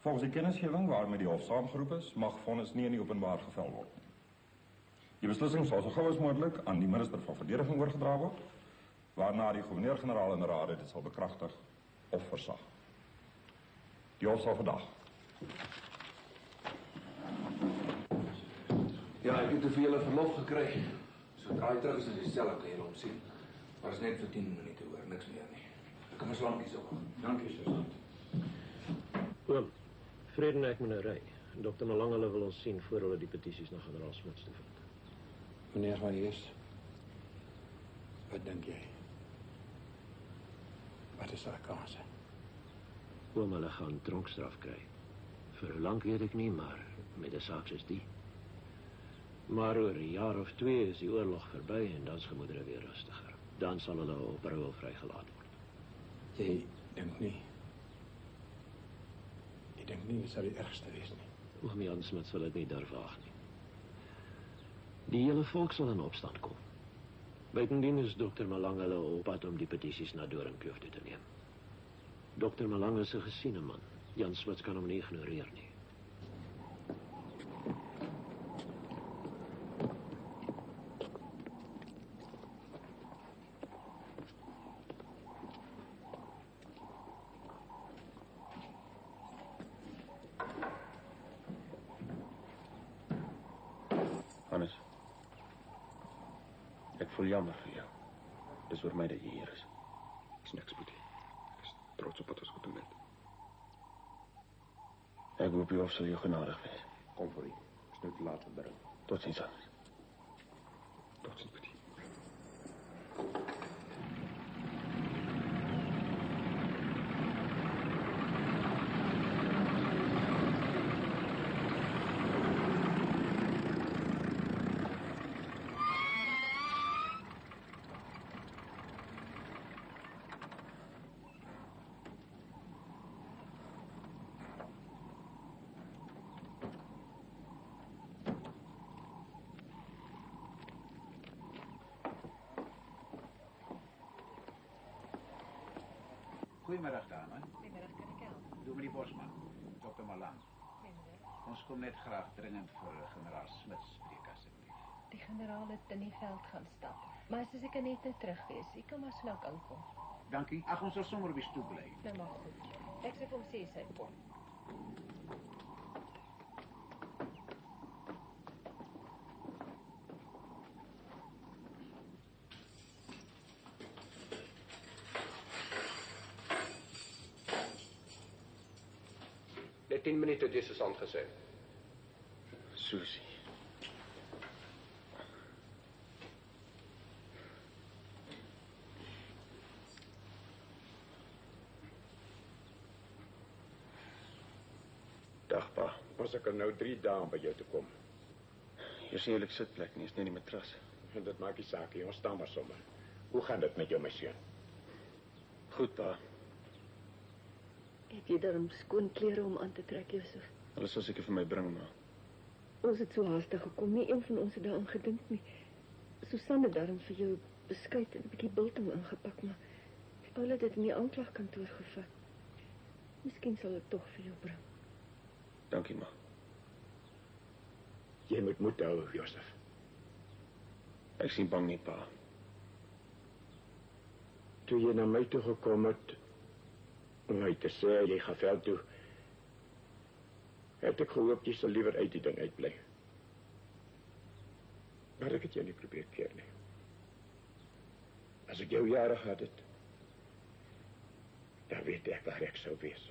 volgens die kennisgewing waarmee die hof saamgeroep is, mag vonnis nie in die openbaar gevel word. Die beslissing sal so gou as moontlik aan die minister van verdediging oorgedra word, waarna die gouverneur-generaal in raad dit sal bekragtig of versag. Die hof sal vandag. Ja, ek het te veel verlof gekry. Sodra hy terug is in die sel, kan jy hom sien. Maar is net vir 10 minute hoor, niks meer nie. Ek kan my slankies op. Dankie, sergeant. Oom, Vrede en ek moet nou ry. Dr. Malangele wil ons sien voor hulle die petisies na generaal Smits toe vat. Meneer Hayes, wat dink jy? Wat is haar kanse? Oom, hulle gaan tronkstraf kry. Vir hoe lank weet ek nie, maar met 'n saak soos die. Maar oor 'n jaar of 2 is die oorlog verby en dan is gemoedere weer rustiger. Dan sal hulle op parol vrygelaat word. Jy dink nie. Ek dink nie dit sal die ergste wees nie. Oom Jan Smits wil dit nie durf waag nie. Die hele volk sal in opstand kom. Buitendien is Dr. Malangele op pad om die petisies na Doringkloof toe te neem. Dr. Malangele is 'n gesiene man. Jan Smits kan hom nie ignoreer nie. Hannes, ek voel jammer vir jou. Dis oor my dat jy hier is. Dis niks, Boetie. Ek is trots op wat ons gedoen het. Ek hoop die hof sal jou genadig wees. Kom voor u. Is nou te laat verbring. Totsiens, Hannes. Totsiens, Boetie. Goedemiddag, dame. Goedemiddag, kan ik helpen? Doe meneer Bosman, Dr. Malang. Goedemiddag. Ons kom net graag dringend voor generaal Smits spreken, alsjeblieft. Die generaal het in die veld gaan stap. Maar soos ek net terug wees, ek kan maar snel aankom. Dankie. Ag, ons sal sommer op die stoep bly. Nou maar goed. Ek sê vir hom sê sy kom. Net 10 minute dis is aangesê. Susie. Dag, pa. Ons kan nou 3 dae om by jou te kom. Hier is nie eerlik sitplek nie, is nie die matras. En dit maak die saak nie, ons staan maar sommer. Hoe gaan dit met jou, my seun? Goed, pa. Het jy daarom skoon klere om aan te trek, Josef? Hulle sal seker vir my bring, maar Ons het so haastig gekom, nie een van ons het daaraan gedink nie. Susanne het daarom vir jou beskuit en 'n bietjie biltong ingepak, maar Paul het dit in die aanklagkantoor gevat. Miskien sal ek tog vir jou bring. dankie, ma. Jy moet moed hou, Josef. Ek sien bang nie, pa. Toe jy na my toe gekom het, om my te sê, jy gaan veld toe, het ek gehoop, jy sal liever uit die ding uitbly. Maar ek het jou nie probeer keer nie. As ek jou jare gehad het, dan weet ek waar ek sou wees.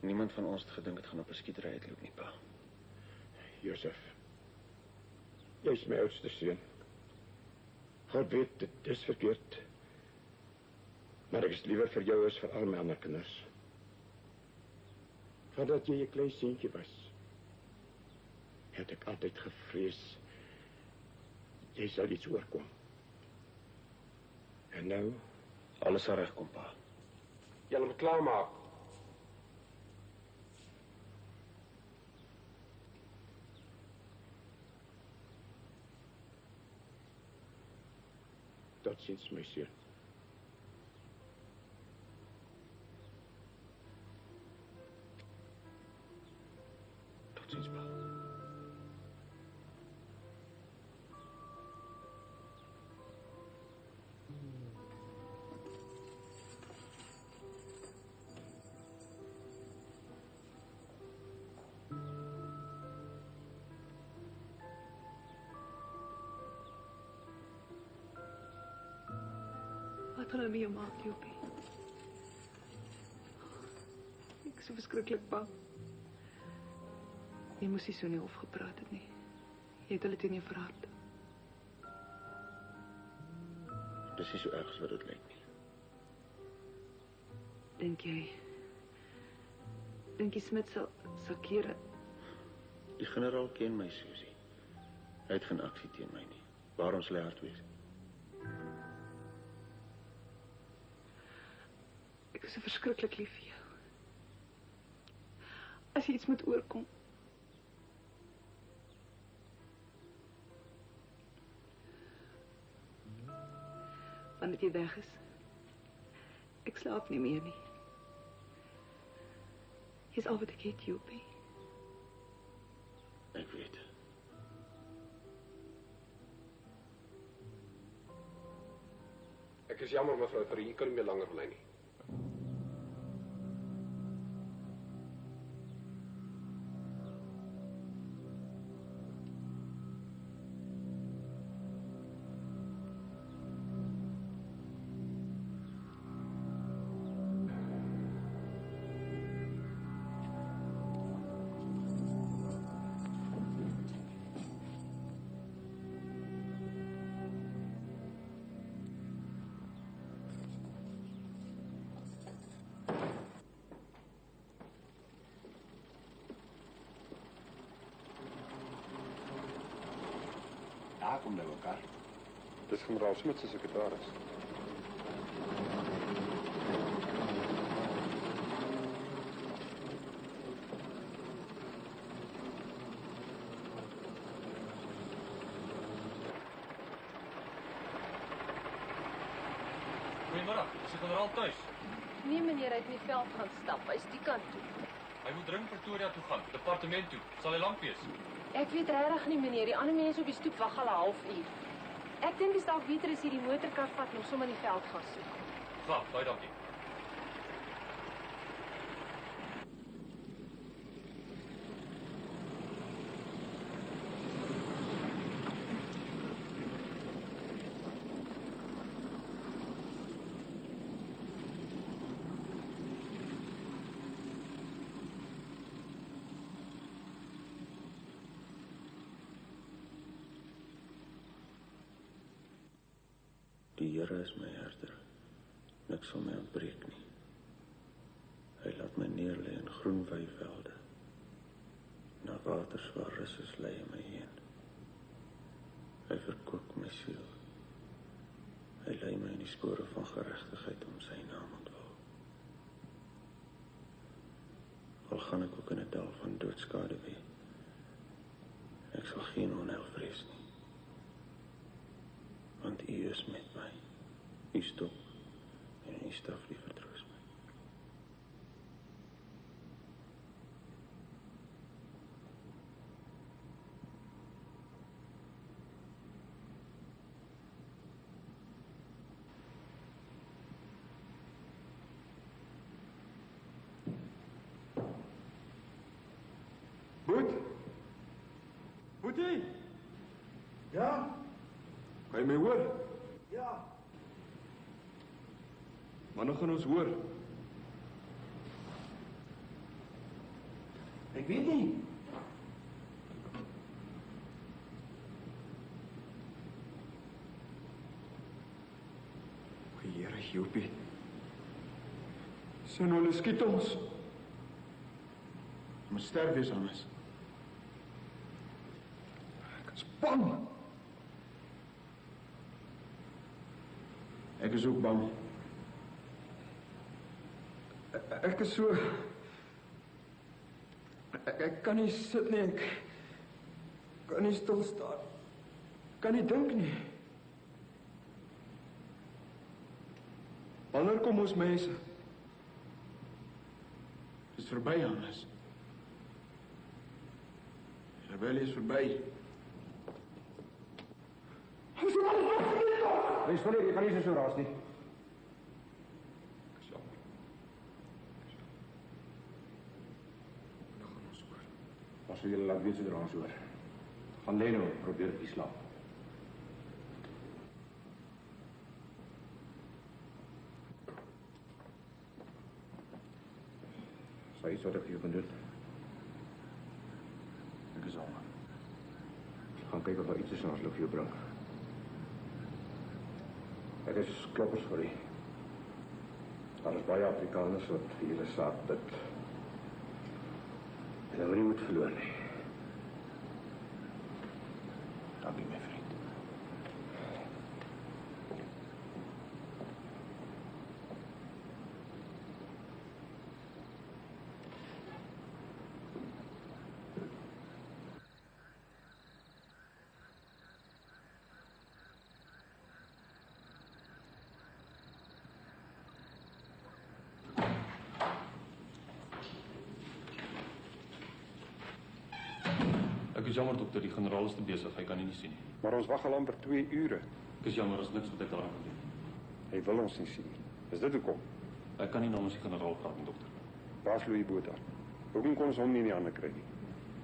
Niemand van ons het gedink het gaan op 'n skietery uitloop nie, pa. Josef, jy is my oudste seun. God weet, dit is verkeerd. Maar ek is liever vir jou as vir al my ander kinders. Voordat jy 'n klein seentjie was, het ek altyd gevrees, jy sal iets oorkom. En nou? Alles sal regkom, pa. Julle moet klaarmaak. Totsiens, my seun. Totsiens, pa. Wat gaan hulle met jou maak, Jopie? Ek is so verskriklik bang. Jy moes nie so nie opgepraat het nie. Jy het hulle teen jou verhard. Dis nie so erg as wat dit lyk nie. Dink jy Smit sal keer? Die generaal ken my, Susie. Hy het geen aksie teen my nie. Waarom sal hy hard wees? Ek is so verskriklik lief vir jou. As jy iets moet oorkom. Wanneer jy weg is. Ek slaap nie meer nie. Jy's al wat ek het, Jopie. Ek weet. Ek is jammer, mevrou Fourie, ek kan nie meer langer bly nie. Daar kom nou elkaar. Dis generaal Smit se sekretaris. Goeiemiddag, is die generaal thuis? Nee meneer, hy het in die veld gaan stap. Hy is die kant toe. Hy moet dringend Pretoria toe gaan, departement toe. Sal hy lank wees? Ek weet regtig nie meneer, die ander mense op die stoep wag al 'n halfuur. Ek dink dit is dalk beter as jy die motorkar vat en hom sommer in die veld gaan soek. Klaar, baie dankie. Die Here is my herder. Niks sal my ontbreek nie. Hy laat my neerlê in groen weivelde. Na waters waar rus is, lei hy my heen. Hy verkoop my siel. Hy lei my in die spore van geregtigheid om sy naam ontwil. Al gaan ek ook in 'n dal van doodskade wee. Ek sal geen onheil vrees nie. Want U is met my. U stok en U staf die vertroos my. Boetie! Ja? Kan jy my hoor? Ja. Wanneer gaan ons hoor? Ek weet nie. O, Here, Jopie. Sien hulle skiet ons. Moet sterk wees, Hannes. Ek is bang. Ek is ook bang. Ek is so... Ek kan nie sit nie, ek kan nie stil staan. Kan nie dink nie. Wanneer kom ons mense? Dis verby, Hannes. Die rebellie is verby. Wees van jy kan nie so raas nie. Ons sal julle laat weet sodra ons hoor. Gaan lê nou, probeer bietjie slaap. Sal iets wat ek vir jou kan doen? Ek is honger. Gaan kyk of daar iets is en ons wil vir jou bring. Ek is kloppers vir u. Daar is baie Afrikaners wat vir julle saak bid. En hulle nie moet verloor nie. Dankie, my vriend. Ek is jammer dokter, die generaal is te besig, hy kan nie sien nie. Maar ons wag al amper 2 ure. Ek is jammer, as niks wat ek daaraan kan doen. Hy wil ons nie sien nie. Is dit hoekom? Ek kan nie namens die generaal praat nie, dokter. Baas Louis Botha. Hoekom kon ons hom nie in die hande kry nie?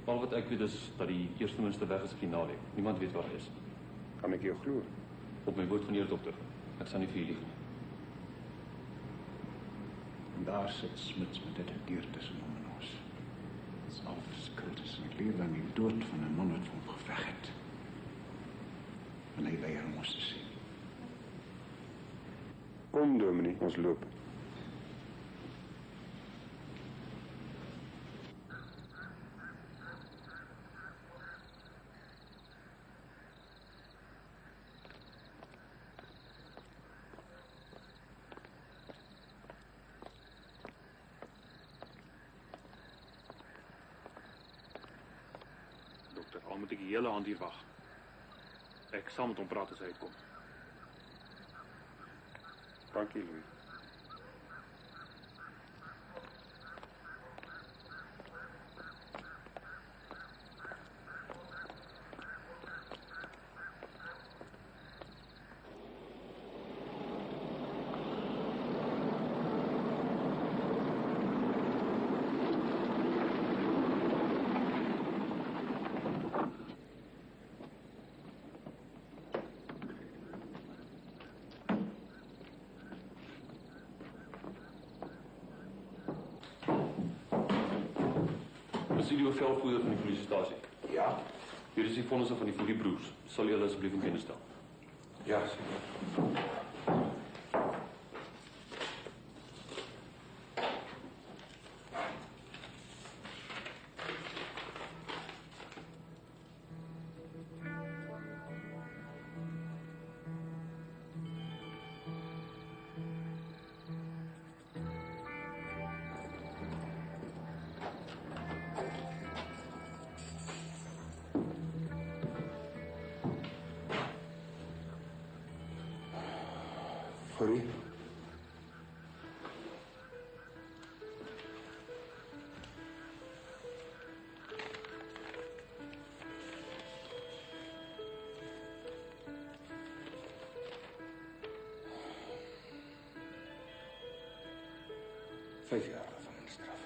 Al wat ek weet is dat die eerste minister weg is op die naweek. Niemand weet waar hy is. Kan ek jou glo? Op my woord van eer, dokter. Ek sal nie vir u lieg nie. En daar sit Smits met dit deur tussen hom en ons. Dit is al verskil tussen die lewe en die dood van 'n man wat vir hom geveg het. En hy weier om ons te sien. Kom, Dominee, ons loop. Dokter, al moet ek die hele aand hier wag. Ek sal met hom praat as hy uitkom. Dankie, Louis. Presidio veldvoerder van die polisiestasie. Ja. Hier is die vonnisse van die Fourie broers. Sal julle asseblief in kennis stel? Ja, seker. Fourie. Vijf jaar gevangenisstraf.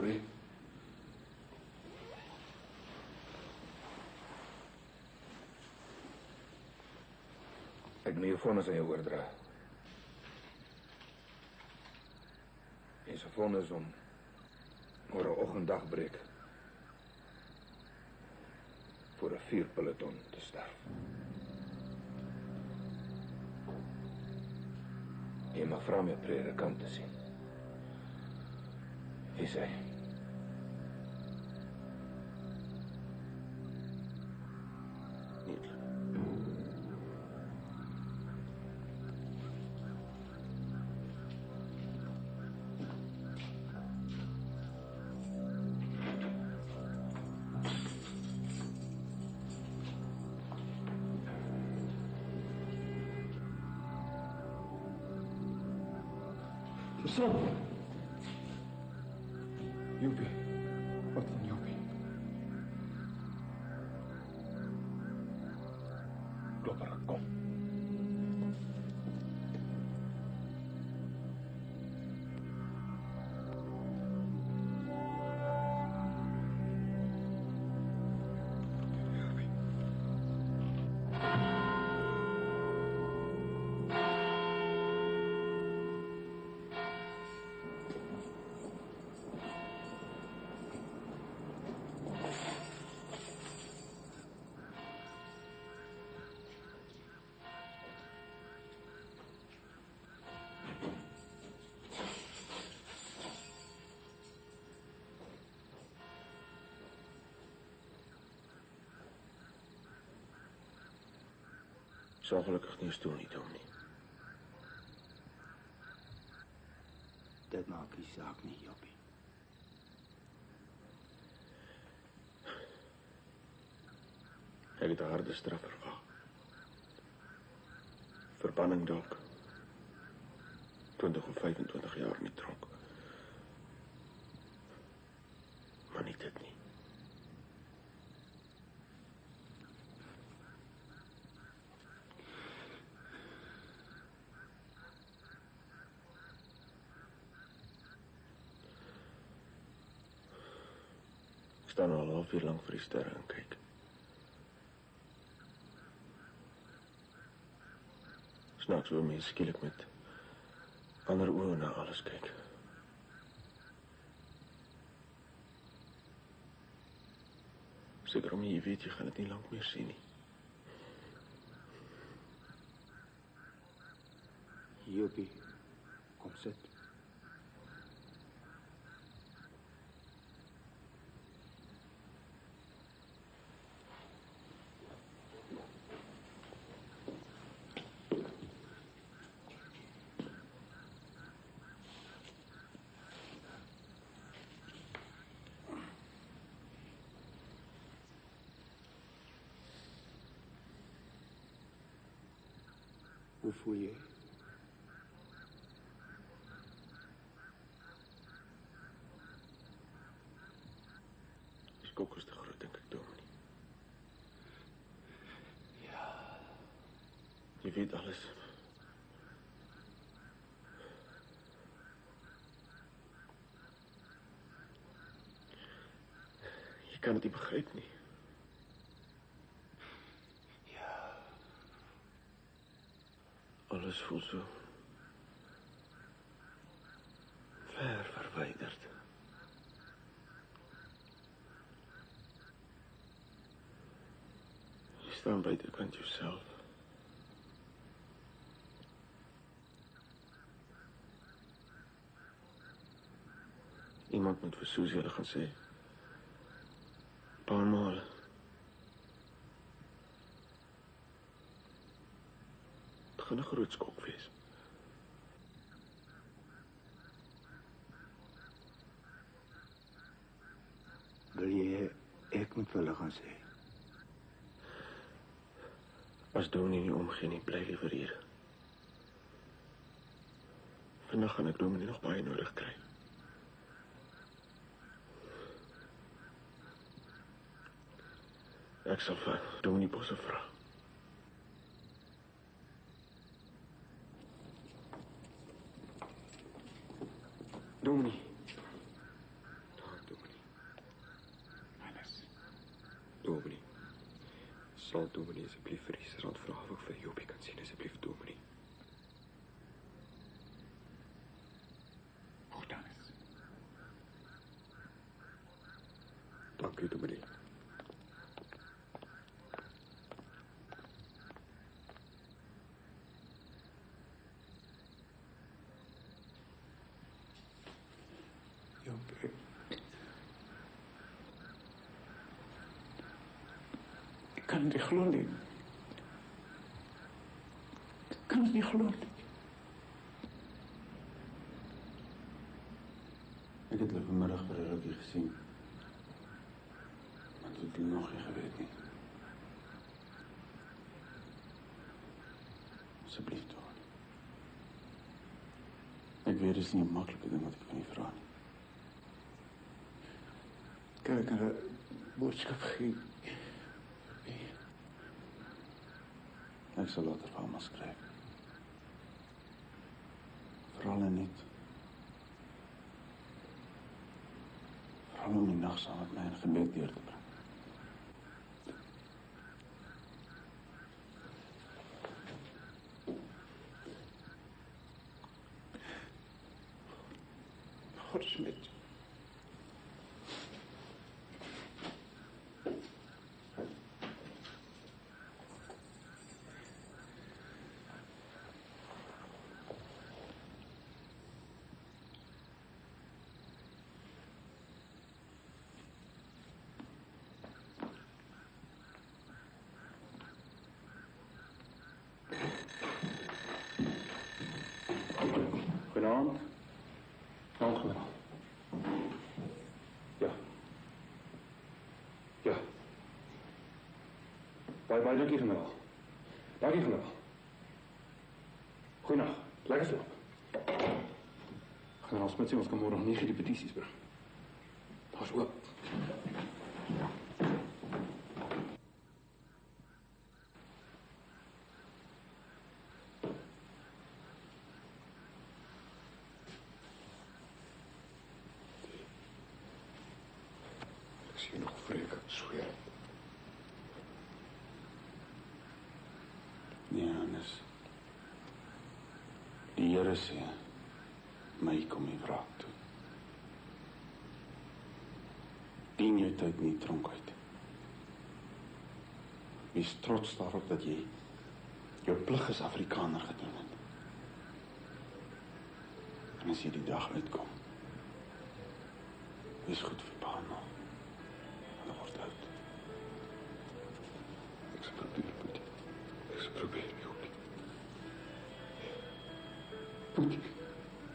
Fourie. Ek moet jou vonnis aan jou oordra. En sy vonnis om môreoggend dagbreek voor 'n vuurpeloton te sterf. Jy mag vra my predikant te sien. Wie sê? Susan! Joepie. Wat van Joepie? Klopper, kom. Sal gelukkig nie 'n stoel nie, Tom nie. Dit maak nie saak nie, Joppie. Ek het 'n harde straf verwag. Verbanning dalk. 20 of 25 jaar in die tronk. Maar nie dit nie. Ek staan al 'n halfuur lank vir die sterre en kyk. Snaaks hoe mense skielik met ander oë na alles kyk. Seker om jy weet jy gaan dit nie lank meer sien nie. Joppie, kom sit. Hoe voel jy? Die skok is te groot, dink ek, Dominee. Ja. Jy weet alles. Jy kan dit nie begryp nie. Alles voel so ver verwyderd. Jy staan buitekant jouself. Iemand moet vir Susie hulle gaan sê. Paar male. Het gaan 'n groot skok wees. Wil jy ek moet vir hulle gaan sê? As Dominee nie omgee nie, bly liewer hier. Vandag gaan ek Dominee nog baie nodig kry. Ek sal vir Dominee Bosse vra. Dominee. Sal dominee asseblief vir die sergeant vra of ek vir Jobie kan sien, asseblief dominee. Hortense. Dankie dominee. Ik kan het niet geloven. Ik kan het niet geloven. Ik heb het vanmiddag bij de rukkie gezien. Maar toen heb ik nog geen geweten. Nie. Alsjeblieft, toch. Ik weet, het is niet een makkelijke ding wat ik van je vraag. Kijk, ik heb een boodschap gegeven. Ik zal later van allemaal schrijven. Vooral en niet. Vooral om die nacht samen met mij een gebed door te brengen. God is met je. Goedenavond. Generaal. Ja. Ja. Baie dankie, generaal. Dankie, generaal. Goeienaand. Lekker slaap. Generaal Smit sê ons kan môre nog 9 die petisies bring. Daar's oop. Nog vreek, zweer. Nee, Hannes. Die Here sê, my kom die wraak toe. Dien jou tyd nie tronk uit. Wees trots daarop dat jy jou plig as Afrikaner gedoen het. En as jy die dag uitkom, wees goed vir pa nog. Dat wordt uit. Ik zal proberen, Poetie. Ik zal proberen, Jopie. Poetie,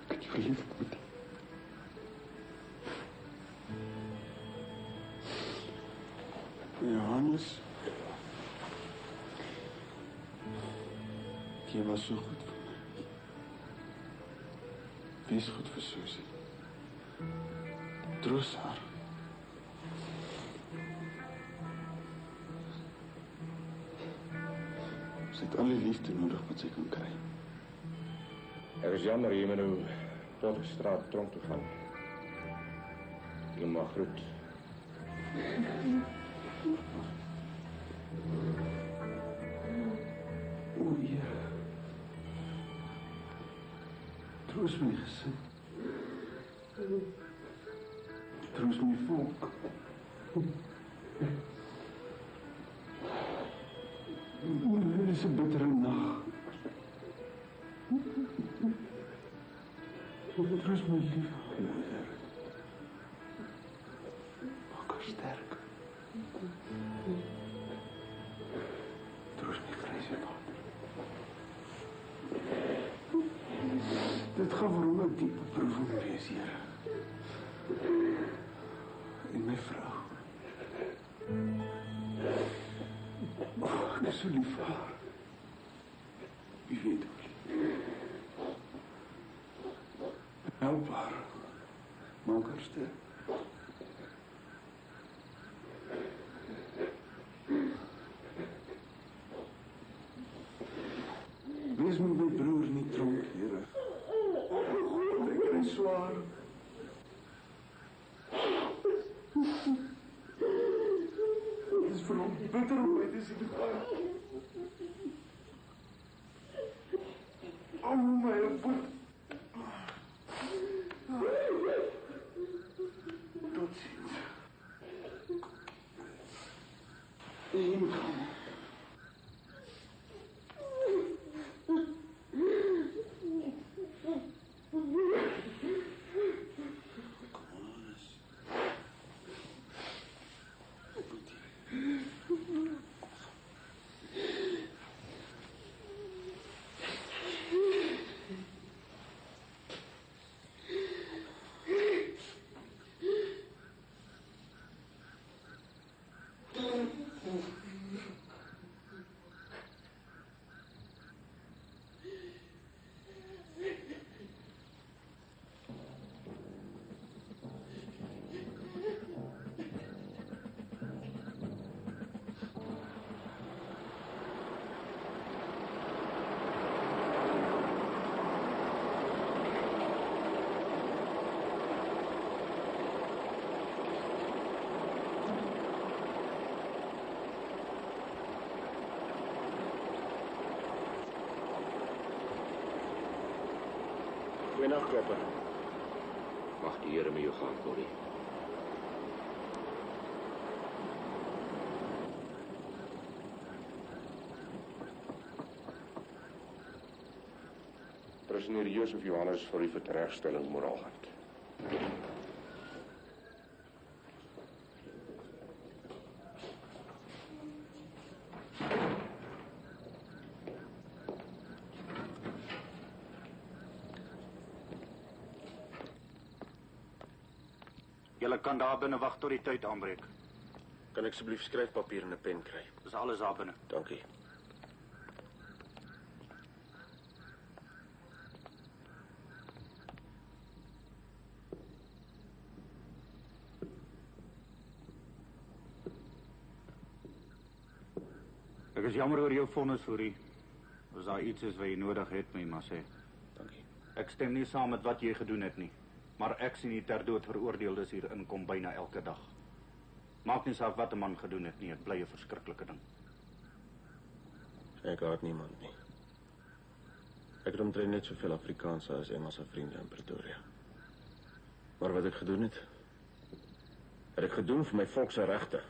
ik heb je lief, Poetie. Johannes. Je was zo goed voor mij. Wees goed voor Susie. Troost haar. Sy het al die liefde nodig wat sy kan kry. Ek is jammer jy moet nou tot die straat tronk toe gaan. Jy mag groet. O, Here. Troos my gesin. Troos my volk. Het is een bittere nacht. Troost my lief, Heer. Maak haar sterk. Troost my vrees, Vader. Dit gaan vir hom 'n diepe proeving wees, Here. En my vrou. Ek is so lief vir haar. Wie weet ook nie. Help haar. Maak haar sterk. Wees met my broer nie tronk, Here. Ek kry swaar. Dit is vir hom bitter hoe hy te sien gaan. O my voet. Tot ziens. Goeienaand, Klopper. Mag die Here met jou gaan, Corrie. President Josef Johannes vir die vertergstelling Moraalgat. Julle kan daar binne wag tot die tyd aanbreek. Kan ek asseblief skryfpapier en 'n pen kry? Dis alles daar binne. Dankie. Ek is jammer oor jou vonnis, Fourie. As daar iets is wat jy nodig het, moet jy maar sê. Dankie. Ek stem nie saam met wat jy gedoen het nie. Maar ek sien die ter dood veroordeeldes hier inkom byna elke dag. Maak nie saak wat 'n man gedoen het nie, dit bly 'n verskriklike ding. Ek haat niemand nie. Ek het omtrent net soveel Afrikaanse as Engelse vriende in Pretoria. Maar wat ek gedoen het ek gedoen vir my volk se regte.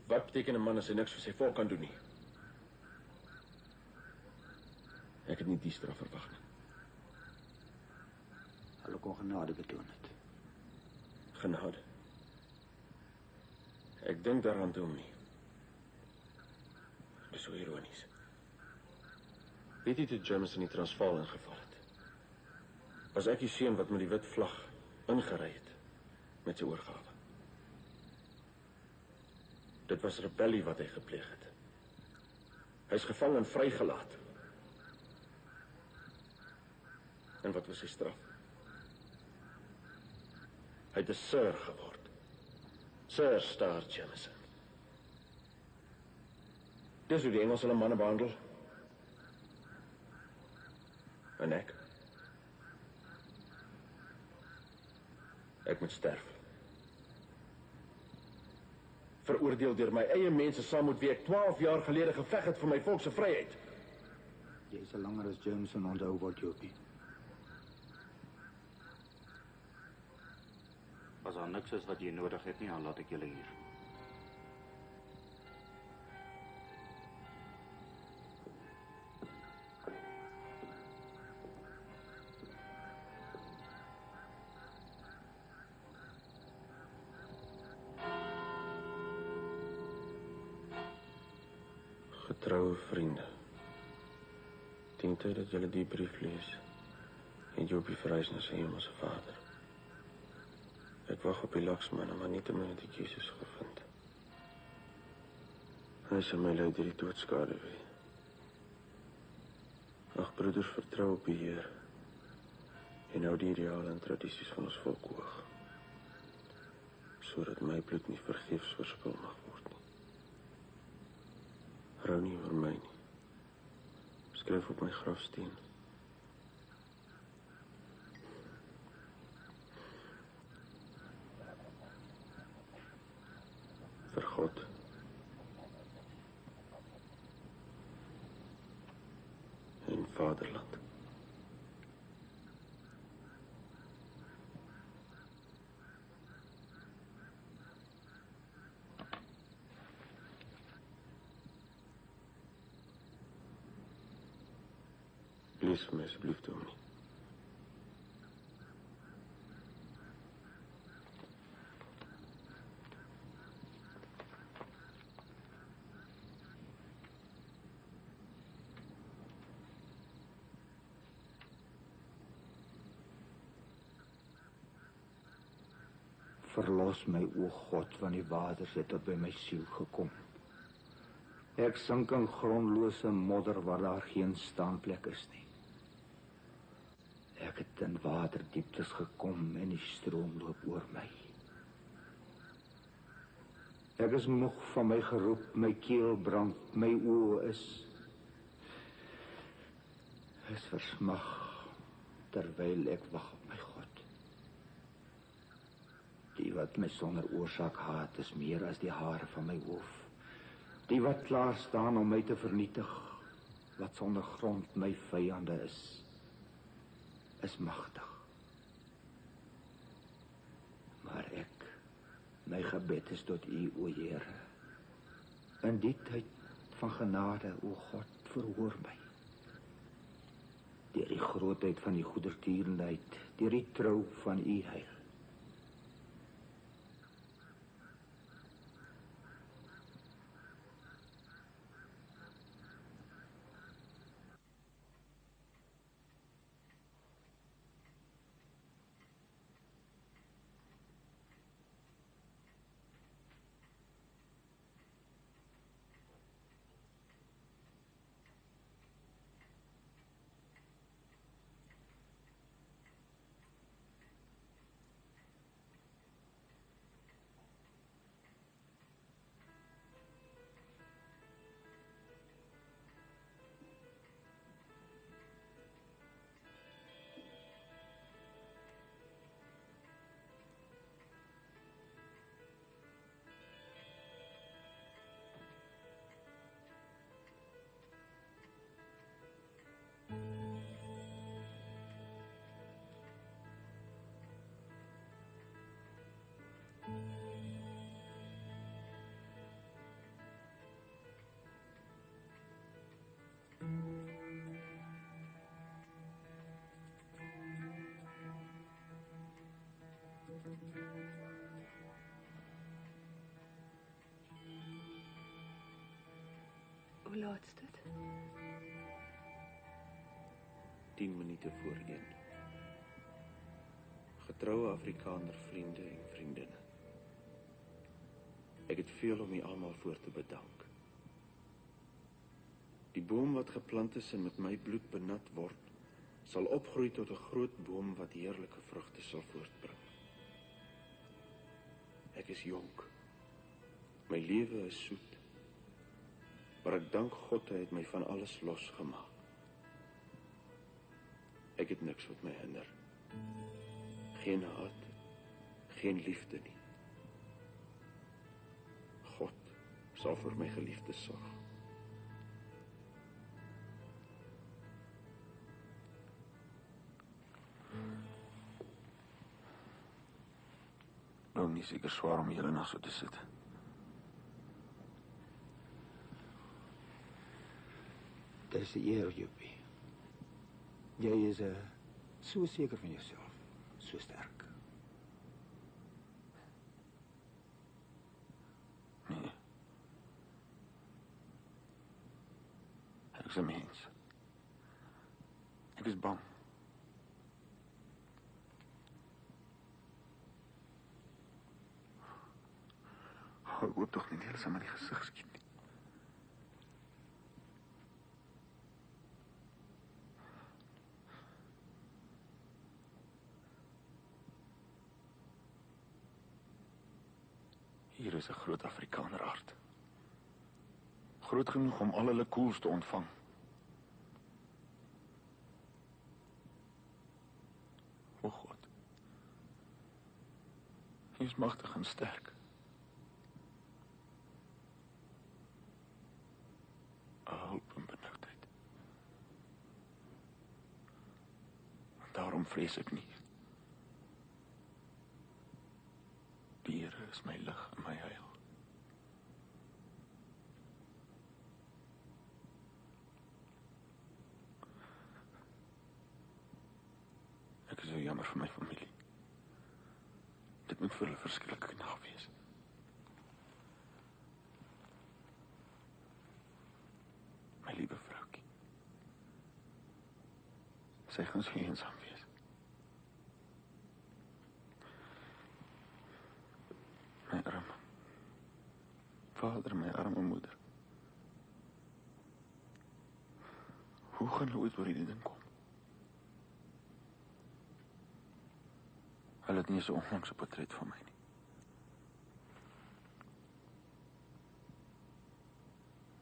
Wat beteken 'n man as hy niks vir sy volk kan doen nie? Ek het nie die straf verwag nie. Hulle kon genade betoon het. Genade. Ek dink daaraan toe nie. Dis so ironies. Weet jy toe Jameson in die Transvaal ingeval het? Was ek die seun wat met die wit vlag ingery het met sy oorgawe. Dit was rebellie wat hy gepleeg het. Hy is gevang en vrygelaat. En wat was sy straf? Hy het 'n Sir geword. Sir Star Jameson. Dis hoe die Engels hulle manne behandel. En ek moet sterf. Veroordeel deur my eie mense saam met wie ek 12 jaar gelede geveg het vir my volk se vryheid. Jy is langer as Jameson onthou word, Jopie. As daar niks is wat jy nodig het nie, dan laat ek julle hier. Getroue vriende. Teen tyd dat julle die brief lees, het Jopie verhuis na sy hemelse Vader. Ek wag op die laksman, maar nie te min het die Jesus gevind. Hy sal my lei deur die doodskade weer. Ag broeders, vertrou op die Heer. En hou die ideale en tradisies van ons volk hoog. Sodat my bloed nie vergeefs verspil mag word nie. Rou nie oor my nie. Skryf op my grafsteen. vir God. En vaderland. Lees vir my asseblief, dominee. Verlos my, o God, van die waters het tot by my siel gekom. Ek sink in grondlose modder waar daar geen staanplek is nie. Ek het in waterdieptes gekom en die stroom loop oor my. Ek is moeg van my geroep, my keel brand, my oë is versmag terwyl ek wag op my God. Die wat my sonder oorsaak haat is meer as die hare van my hoof. Die wat klaar staan om my te vernietig, wat sonder grond my vyande is magtig. Maar ek, my gebed is tot U, o Here. In die tyd van genade, o God, verhoor my. Deur die grootheid van die goedertierenheid, deur die trou van U heil. Hoe laat is dit? 10 minute voor 1. Getroue Afrikaner vriende en vriendinne. Ek het veel om u almal voor te bedank. Die boom wat geplant is en met my bloed benat word, sal opgroei tot 'n groot boom wat heerlike vrugte sal voortbring. Ek is jonk. My lewe is soet. Maar ek dank God, hy het my van alles losgemaak. Ek het niks wat my hinder. Geen haat, geen liefde nie. God sal vir my geliefdes sorg. Nou nie seker swaar om julle na so te sit. Dit is 'n eer, Joopie. Jy is so seker van jouself, so sterk. Nee. Ek is 'n mens. Ek is bang. Ek hoop tog nie hulle sal my die gesig skiet nie. Hier is 'n groot Afrikaner hart. Groot genoeg om al hulle koels te ontvang. O God. Hy is magtig en sterk. Daarom vrees ek nie. Die Here is my lig en my heil. Ek is so jammer vir my familie. Dit moet vir hulle verskriklik knag wees. My liewe vroukie. Sy gaan so eensaam wees. My arme vader, my arme moeder. Hoe gaan hulle ooit oor hierdie ding kom? Hulle het nie so onlangs 'n portret van my nie.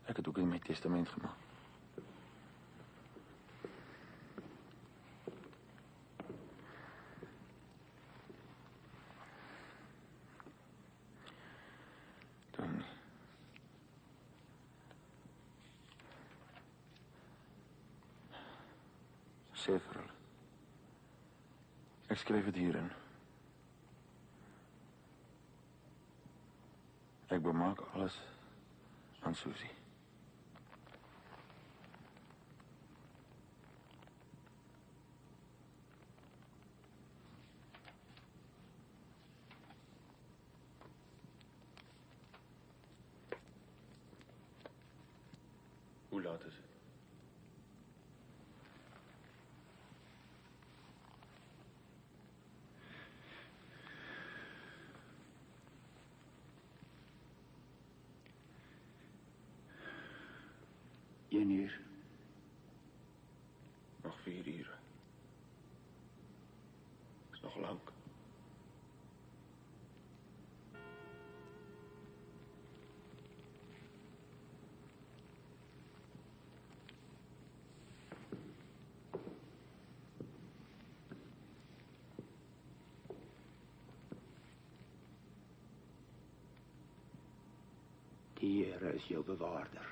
Ek het ook in my testament gemaak. Dan sê vir hulle. Ek skryf dit hierin. Ek bemaak alles aan Susie. Hoe laat is dit? Een uur. Nog 4 ure. Is nog lank. Die Here is jou bewaarder.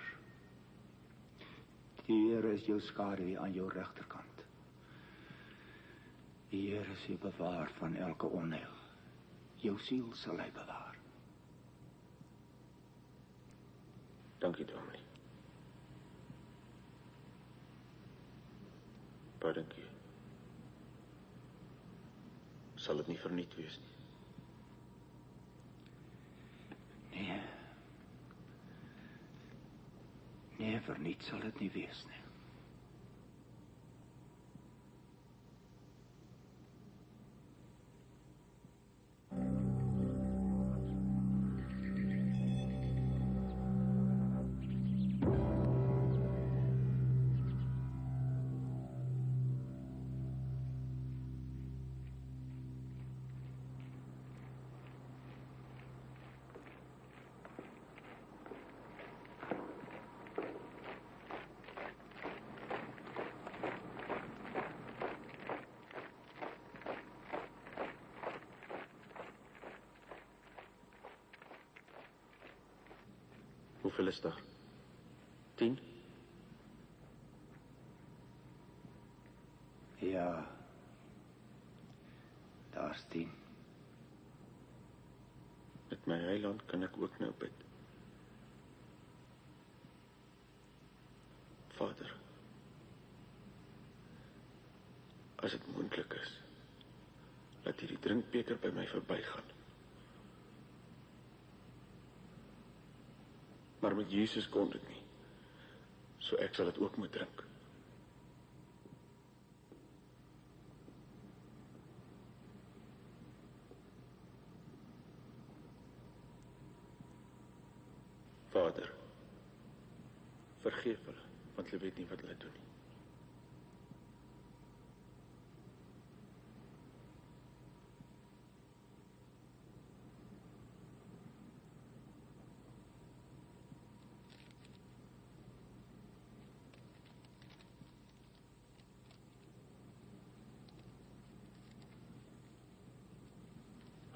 Die Here is jou skaduwee aan jou regterkant. Die Here is jou bewaar van elke onheil. Jou siel sal hy bewaar. Dankie, Dominee. Baie dankie. Sal dit nie verniet wees nie? Nee. Nee, verniet sal dit nie wees nie. Hoeveel is daar? 10? Ja. Daar's 10. Met my heiland kan ek ook nou bid. Vader, as dit moontlik is, laat hierdie drinkbeker by my verbygaan. Maar met Jesus kon dit nie. So ek sal dit ook moet drink. Vader, vergeef hulle, want hulle weet nie wat hulle doen nie.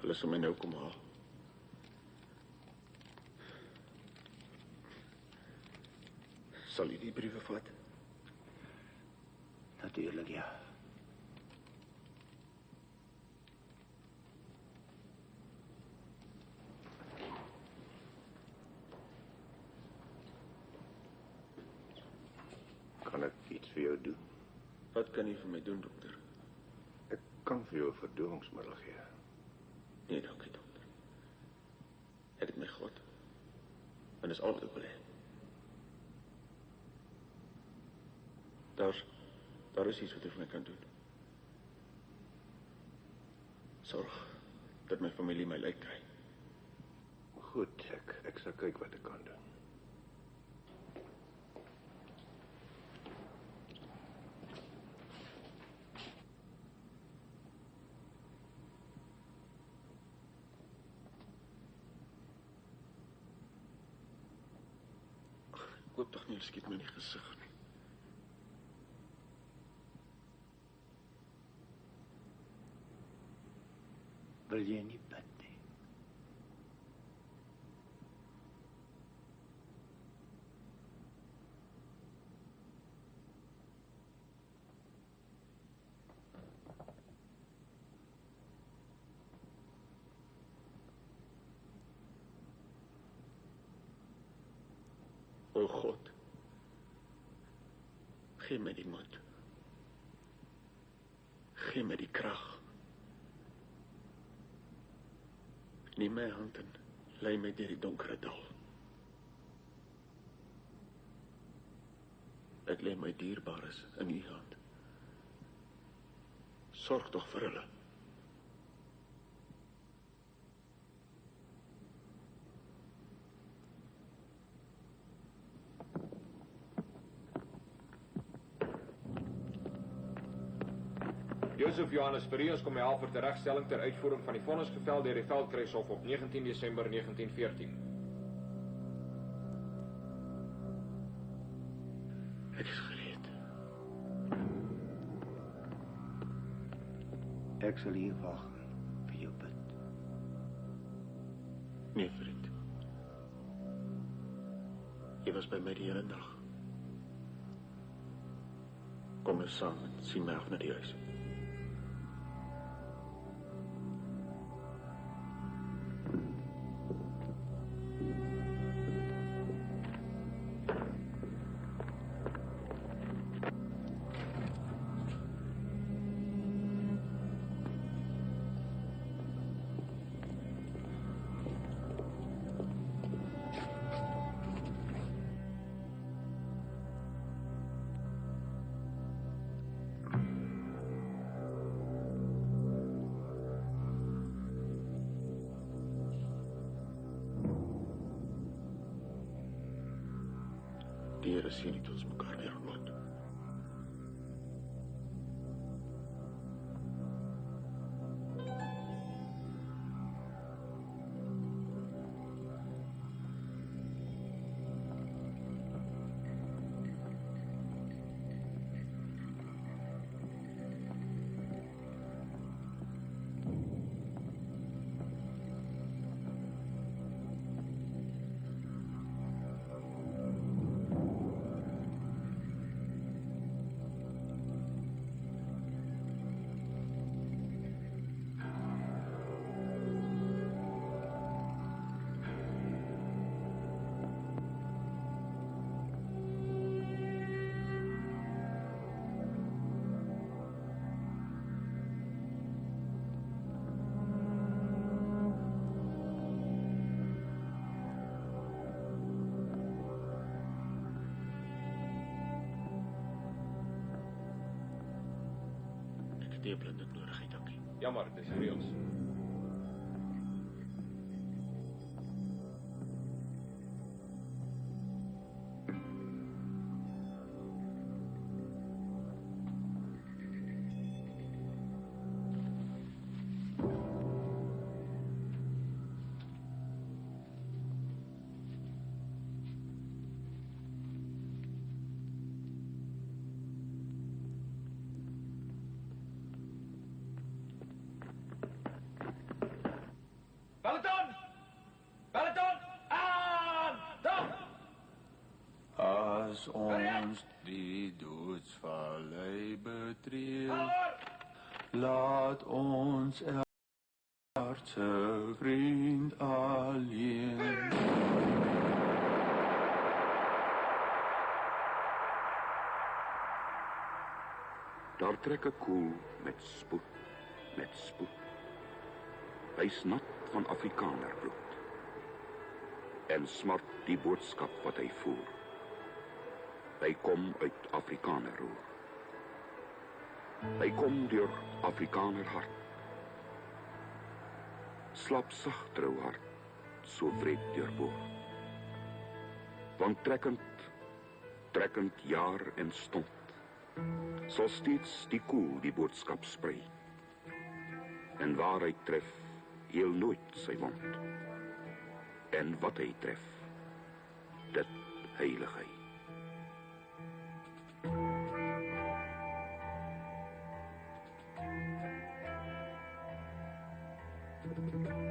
Hulle sal my nou kom haal. Sal jy die briewe vat? Natuurlijk, ja. jou doen? Wat kan jy vir my doen, dokter? Ek kan vir jou 'n verdowingsmiddel gee. Nee, dankie, dokter. Ek het my God. En dis al wat ek wil hê. Daar is iets wat jy vir my kan doen. Sorg dat my familie my lyk kry. Goed, ek sal kyk wat ek kan doen. Ek hoop tog nie, hulle skiet my in die gesig nie. Wil jy nie bid nie? O God, gee my die moed. Gee my die krag. Neem my hand en lei my deur die donkere dal. Ek lê my dierbares in u hand. Sorg tog vir hulle. Josef Johannes Fourie kom help vir teregstelling ter uitvoering van die vonnis geveld deur die Veldkruishof op 19 Desember 1914. Ek is gereed. Ek sal hier wag vir jou bid. Nee, vriend. Jy was by my die hele dag. Kom eens saam en sien my af na die huis. Die Here sien dit ons mekaar weer ontmoet. Die blinde nodig het, dankie. Jammer, dis die reëls. Peloton! Peloton! Aan! Dag! As ons die doodsvallei betree, laat ons aardse vriend alleen. Daar trek 'n koel met spoed, met spoed. Hy's nat van Afrikanerbloed. En smart die boodskap wat hy voer. Hy kom uit Afrikanerroer. Hy kom deur Afrikaner hart. Slap sag trou hart, so wreed deurboor. Want trekkend jaar en stond, sal steeds die koel die boodskap sprei. En waar hy tref, heel nooit sy wond. En wat hy tref, dit heilig hy. Thank you.